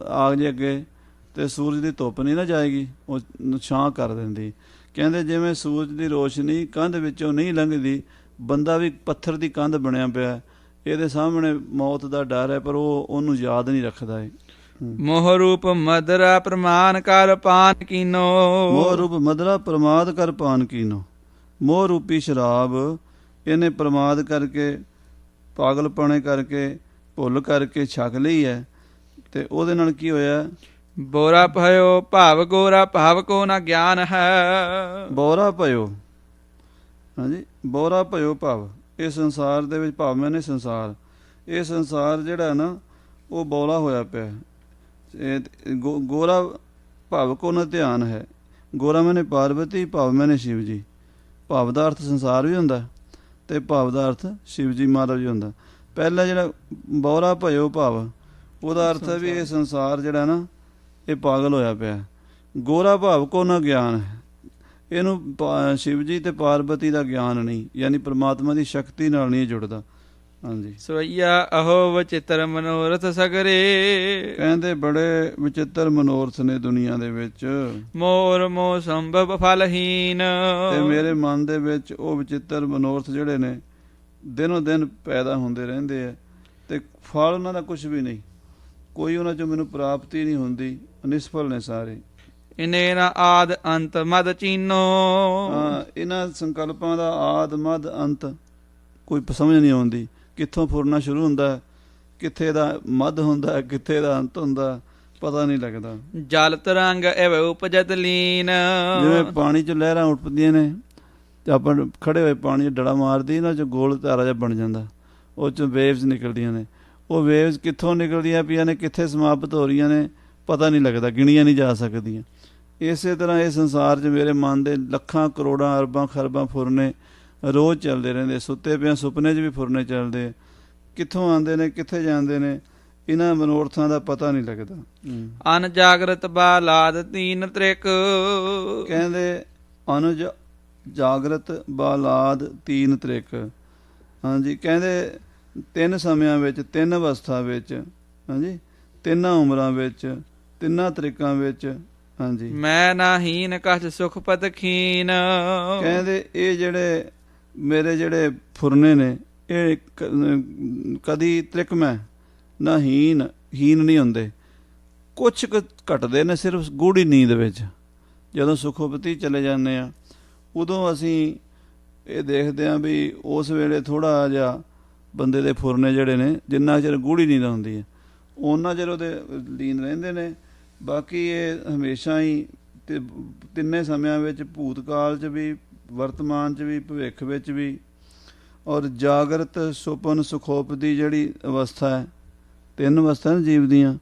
Speaker 1: ਆਗ ਜੇ ਅੱਗੇ ਤੇ ਸੂਰਜ ਦੀ ਧੁੱਪ ਨਹੀਂ ਨਾ ਜਾਏਗੀ, ਉਹ ਛਾਂ ਕਰ ਦਿੰਦੀ। ਕਹਿੰਦੇ ਜਿਵੇਂ ਸੂਰਜ ਦੀ ਰੋਸ਼ਨੀ ਕੰਧ ਵਿੱਚੋਂ ਨਹੀਂ ਲੰਘਦੀ, ਬੰਦਾ ਵੀ ਪੱਥਰ ਦੀ ਕੰਧ ਬਣਿਆ ਪਿਆ, ਇਹਦੇ ਸਾਹਮਣੇ ਮੌਤ ਦਾ ਡਰ ਹੈ, ਪਰ ਉਹ ਉਹਨੂੰ ਯਾਦ ਨਹੀਂ ਰੱਖਦਾ ਹੈ।
Speaker 2: ਮੋਹ ਰੂਪ ਮਦਰਾ ਪ੍ਰਮਾਨ ਕਰ ਪਾਨ ਕੀਨੋ।
Speaker 1: ਮੋਹ ਰੂਪ ਮਦਰਾ ਪ੍ਰਮਾਦ ਕਰ ਪਾਨ ਕੀਨੋ। ਮੋਹ ਰੂਪੀ ਸ਼ਰਾਬ ਇਹਨੇ ਪ੍ਰਮਾਦ ਕਰਕੇ, ਪਾਗਲਪਣੇ ਕਰਕੇ, ਭੁੱਲ ਕਰਕੇ ਛਕ ਲਈ ਹੈ, ਤੇ ਉਹਦੇ ਨਾਲ ਕੀ ਹੋਇਆ?
Speaker 2: ਬੋਰਾ ਭਇਓ ਭਾਵ ਗੋਰਾ ਭਾਵ ਕੋ ਨਾ ਗਿਆਨ ਹੈ।
Speaker 1: ਬੋਰਾ ਭਇਓ, ਹਾਂਜੀ, ਬੋਰਾ ਭਇਓ ਭਾਵ ਇਹ ਸੰਸਾਰ ਦੇ ਵਿੱਚ, ਭਾਵ ਮੈਨੇ ਸੰਸਾਰ, ਇਹ ਸੰਸਾਰ ਜਿਹੜਾ ਨਾ ਉਹ ਬੋਲਾ ਹੋਇਆ ਪਿਆ। ਗੋਰਾ ਭਾਵ ਕੋ ਨਾ ਧਿਆਨ ਹੈ। ਗੋਰਾ ਮੈਨੇ ਪਾਰਵਤੀ, ਭਾਵ ਮੈਨੇ ਸ਼ਿਵ ਜੀ। ਭਾਵ ਦਾ ਅਰਥ ਸੰਸਾਰ ਵੀ ਹੁੰਦਾ ਤੇ ਭਾਵ ਦਾ ਅਰਥ ਸ਼ਿਵ ਜੀ ਮਹਾਰਾਜ ਵੀ ਹੁੰਦਾ। ਪਹਿਲਾ ਜਿਹੜਾ ਬੋਰਾ ਭਇਓ ਭਾਵ, ਉਹਦਾ ਅਰਥ ਹੈ ਵੀ ਇਹ ਸੰਸਾਰ ਜਿਹੜਾ ਨਾ ਇਹ ਪਾਗਲ ਹੋਇਆ ਪਿਆ। ਗੋਰਾ ਭਾਵ ਕੋ ਨਾ ਗਿਆਨ ਹੈ, ਇਹਨੂੰ ਸ਼ਿਵ ਜੀ ਤੇ ਪਾਰਵਤੀ ਦਾ ਗਿਆਨ ਨਹੀਂ, ਯਾਨੀ ਪ੍ਰਮਾਤਮਾ ਦੀ ਸ਼ਕਤੀ ਨਾਲ ਨਹੀਂ ਜੁੜਦਾ। ਹਾਂਜੀ।
Speaker 2: ਸਵਈਆ ਅਹੋ ਵਚਿੱਤਰ ਮਨੋਰਥ ਸਗਰੇ।
Speaker 1: ਕਹਿੰਦੇ ਬੜੇ ਵਿਚਿੱਤਰ ਮਨੋਰਥ ਨੇ ਦੁਨੀਆ ਦੇ ਵਿੱਚ।
Speaker 2: ਮੋਰ ਮੋਹ ਸੰਭਵ ਫਲਹੀਨ।
Speaker 1: ਤੇ ਮੇਰੇ ਮਨ ਦੇ ਵਿੱਚ ਉਹ ਵਿਚਿੱਤਰ ਮਨੋਰਥ ਜਿਹੜੇ ਨੇ ਦਿਨੋਂ ਦਿਨ ਪੈਦਾ ਹੁੰਦੇ ਰਹਿੰਦੇ ਆ, ਤੇ ਫਲ ਉਹਨਾਂ ਦਾ ਕੁਝ ਵੀ ਨਹੀਂ, ਕੋਈ ਉਹਨਾਂ 'ਚੋਂ ਮੈਨੂੰ ਪ੍ਰਾਪਤੀ ਨਹੀਂ ਹੁੰਦੀ, ਨਿਸਫਲ ਨੇ ਸਾਰੇ।
Speaker 2: ਇਨੇ ਨਾ ਆਦ ਅੰਤ ਮਦ ਚੀਨੋ।
Speaker 1: ਇਹਨਾਂ ਸੰਕਲਪਾਂ ਦਾ ਆਦ ਮਦ ਅੰਤ ਕੋਈ ਸਮਝ ਨਹੀਂ ਆਉਂਦੀ, ਕਿੱਥੋਂ ਫੁਰਨਾ ਸ਼ੁਰੂ ਹੁੰਦਾ, ਕਿੱਥੇ ਦਾ ਮੱਧ ਹੁੰਦਾ, ਕਿੱਥੇ ਦਾ ਅੰਤ ਹੁੰਦਾ, ਪਤਾ ਨਹੀਂ ਲੱਗਦਾ।
Speaker 2: ਜਲ ਤਰੰਗ ਐਵੇਂ ਉਪਜਤ ਲੀਨ।
Speaker 1: ਜਿਵੇਂ ਪਾਣੀ 'ਚ ਲਹਿਰਾਂ ਉੱਠਦੀਆਂ ਨੇ ਤੇ ਆਪਾਂ ਖੜੇ ਹੋਏ ਪਾਣੀ 'ਚ ਡੜਾ ਮਾਰਦੀ, ਇਹਨਾਂ 'ਚ ਗੋਲ ਧਾਰਾ ਜਿਹਾ ਬਣ ਜਾਂਦਾ, ਉਹ 'ਚੋਂ ਵੇਵਜ਼ ਨਿਕਲਦੀਆਂ ਨੇ। ਉਹ ਵੇਵਜ਼ ਕਿੱਥੋਂ ਨਿਕਲਦੀਆਂ ਪਈਆਂ ਨੇ, ਕਿੱਥੇ ਸਮਾਪਤ ਹੋ ਰਹੀਆਂ ਨੇ, ਪਤਾ ਨਹੀਂ ਲੱਗਦਾ, ਗਿਣੀਆਂ ਨਹੀਂ ਜਾ ਸਕਦੀਆਂ। ਇਸੇ ਤਰ੍ਹਾਂ ਇਹ ਸੰਸਾਰ 'ਚ ਮੇਰੇ ਮਨ ਦੇ ਲੱਖਾਂ ਕਰੋੜਾਂ ਅਰਬਾਂ ਖਰਬਾਂ ਫੁਰਨੇ ਰੋਜ਼ ਚੱਲਦੇ ਰਹਿੰਦੇ। ਸੁੱਤੇ ਪਿਆ ਸੁਪਨੇ 'ਚ ਵੀ ਫੁਰਨੇ ਚੱਲਦੇ, ਕਿੱਥੋਂ ਆਉਂਦੇ ਨੇ, ਕਿੱਥੇ ਜਾਂਦੇ ਨੇ, ਇਹਨਾਂ ਮਨੋਰਥਾਂ ਦਾ ਪਤਾ ਨਹੀਂ ਲੱਗਦਾ।
Speaker 2: ਅਨ ਜਾਗਰਤ ਬਾਲਾਦ ਤੀਨ ਤ੍ਰਿਕ।
Speaker 1: ਕਹਿੰਦੇ ਅਨੁਜ ਜਾਗਰਤ ਬਾਲਾਦ ਤੀਨ ਤ੍ਰਿਕ। ਹਾਂਜੀ, ਕਹਿੰਦੇ ਤਿੰਨ ਸਮਿਆਂ ਵਿੱਚ, ਤਿੰਨ ਅਵਸਥਾ ਵਿੱਚ, ਹਾਂਜੀ, ਤਿੰਨਾਂ ਉਮਰਾਂ ਵਿੱਚ, ਤਿੰਨਾਂ ਤਰੀਕਾਂ ਵਿੱਚ। ਹਾਂਜੀ। ਮੈਂ
Speaker 2: ਨਾ ਹੀਨ ਕਛ ਸੁਖ ਪਤ ਖੀਨ।
Speaker 1: ਕਹਿੰਦੇ ਇਹ ਜਿਹੜੇ ਮੇਰੇ ਜਿਹੜੇ ਫੁਰਨੇ ਨੇ, ਇਹ ਕਦੀ ਤ੍ਰਿਕਮੈ ਨਾ ਹੀਨ ਨਹੀਂ ਹੁੰਦੇ, ਕੁਛ ਘਟਦੇ ਨੇ ਸਿਰਫ ਗੂੜੀ ਨੀਂਦ ਵਿੱਚ। ਜਦੋਂ ਸੁਖੋਪਤੀ ਚਲੇ ਜਾਂਦੇ ਆ, ਉਦੋਂ ਅਸੀਂ ਇਹ ਦੇਖਦੇ ਹਾਂ ਵੀ ਉਸ ਵੇਲੇ ਥੋੜ੍ਹਾ ਜਿਹਾ ਬੰਦੇ ਦੇ ਫੁਰਨੇ ਜਿਹੜੇ ਨੇ, ਜਿੰਨਾ ਚਿਰ ਗੂੜੀ ਨੀਂਦ ਹੁੰਦੀ ਹੈ ਉਹਨਾਂ ਚਿਰ ਉਹਦੇ ਲੀਨ ਰਹਿੰਦੇ ਨੇ। ਬਾਕੀ ਇਹ ਹਮੇਸ਼ਾ ਹੀ ਤਿੰਨੇ ਸਮਿਆਂ ਵਿੱਚ, ਭੂਤਕਾਲ 'ਚ ਵੀ, ਵਰਤਮਾਨ 'ਚ ਵੀ, ਭਵਿੱਖ ਵਿੱਚ ਵੀ। ਔਰ ਜਾਗਰਤ, ਸੁਪਨ, ਸੁਖੋਪਤੀ ਜਿਹੜੀ ਅਵਸਥਾ ਹੈ, ਤਿੰਨ ਅਵਸਥਾ ਨੇ ਜੀਵ ਦੀਆਂ।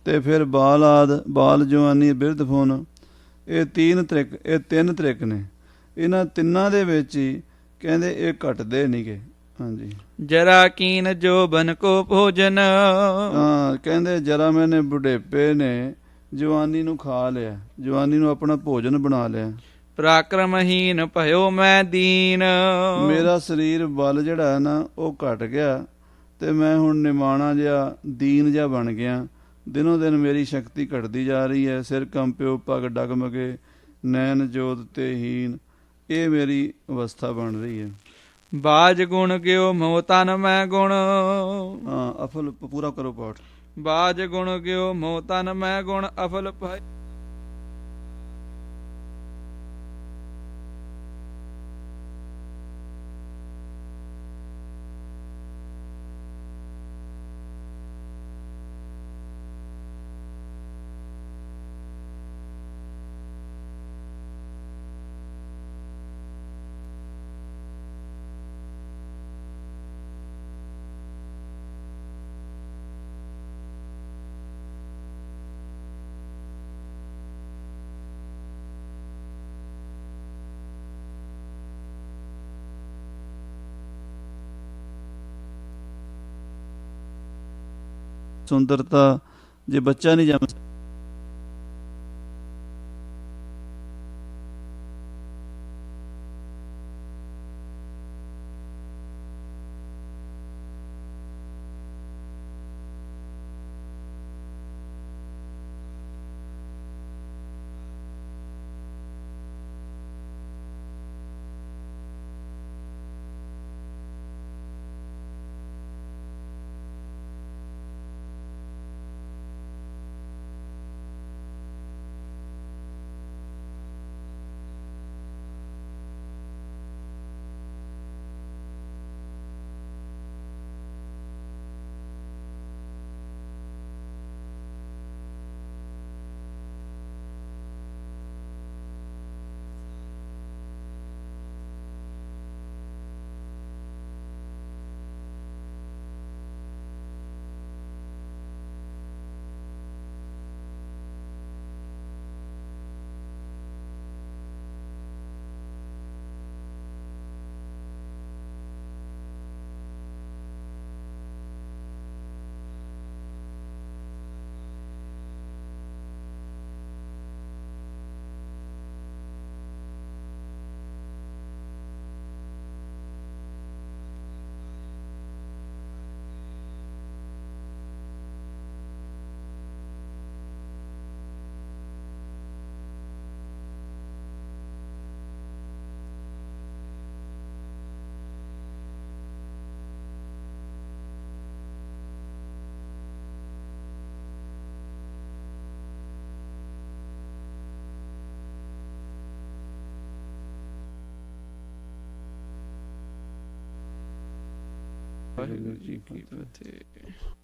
Speaker 1: ਤੇ ਫਿਰ ਬਾਲ ਜਵਾਨੀ, ਬਿਰਧ ਫੁਨ, ਇਹ ਤਿੰਨ ਤ੍ਰਿਕ ਨੇ। ਇਹਨਾਂ ਤਿੰਨਾਂ ਦੇ ਵਿੱਚ ਹੀ ਕਹਿੰਦੇ ਇਹ ਘਟਦੇ ਨਹੀਂ ਗੇ, ਹਾਂਜੀ
Speaker 2: ਜਰਾ ਕੀਨ ਜੋਬਨ ਕੋ ਭੋਜਨ।
Speaker 1: ਹਾਂ ਕਹਿੰਦੇ ਜਰਾ ਮੈਨੇ ਬੁਢੇਪੇ ਨੇ ਜਵਾਨੀ ਨੂੰ ਖਾ ਲਿਆ, ਜਵਾਨੀ ਨੂੰ ਆਪਣਾ ਭੋਜਨ ਬਣਾ ਲਿਆ।
Speaker 2: ਪਰਾਕਰਮਹੀਨ ਭਇਓ ਮੈਂ ਦੀਨ।
Speaker 1: ਮੇਰਾ ਸਰੀਰ ਬਲ ਜਿਹੜਾ ਹੈ ਨਾ ਉਹ ਘਟ ਗਿਆ ਤੇ ਮੈਂ ਹੁਣ ਨਿਮਾਣਾ ਜਿਹਾ ਦੀਨ ਜਿਹਾ ਬਣ ਗਿਆ। ਦਿਨੋਂ ਦਿਨ ਮੇਰੀ ਸ਼ਕਤੀ ਘਟਦੀ ਜਾ ਰਹੀ ਹੈ। ਸਿਰ ਕੰਪਿਓ ਪਗ ਡਗਮਗੇ ਨੈਣ ਜੋਤ ਤੇ ਹੀਨ, ਇਹ ਮੇਰੀ ਅਵਸਥਾ ਬਣ ਰਹੀ ਹੈ।
Speaker 2: ਬਾਜ ਗੁਣ ਗਿਓ ਮੋ ਤਨ ਮੈਂ ਗੁਣ।
Speaker 1: ਹਾਂ ਅਫਲ ਪੂਰਾ ਕਰੋ ਪਾਠ।
Speaker 2: ਬਾਜ ਗੁਣ ਗਿਓ ਮੋ ਤਨ ਮੈਂ ਗੁਣ ਅਫਲ ਭਇ।
Speaker 1: ਸੁੰਦਰਤਾ ਜੇ ਬੱਚਾ ਨਹੀਂ ਜੰਮ
Speaker 2: ਵਾਹਿਗੁਰੂ ਜੀ ਕੀ ਫਤਿਹ।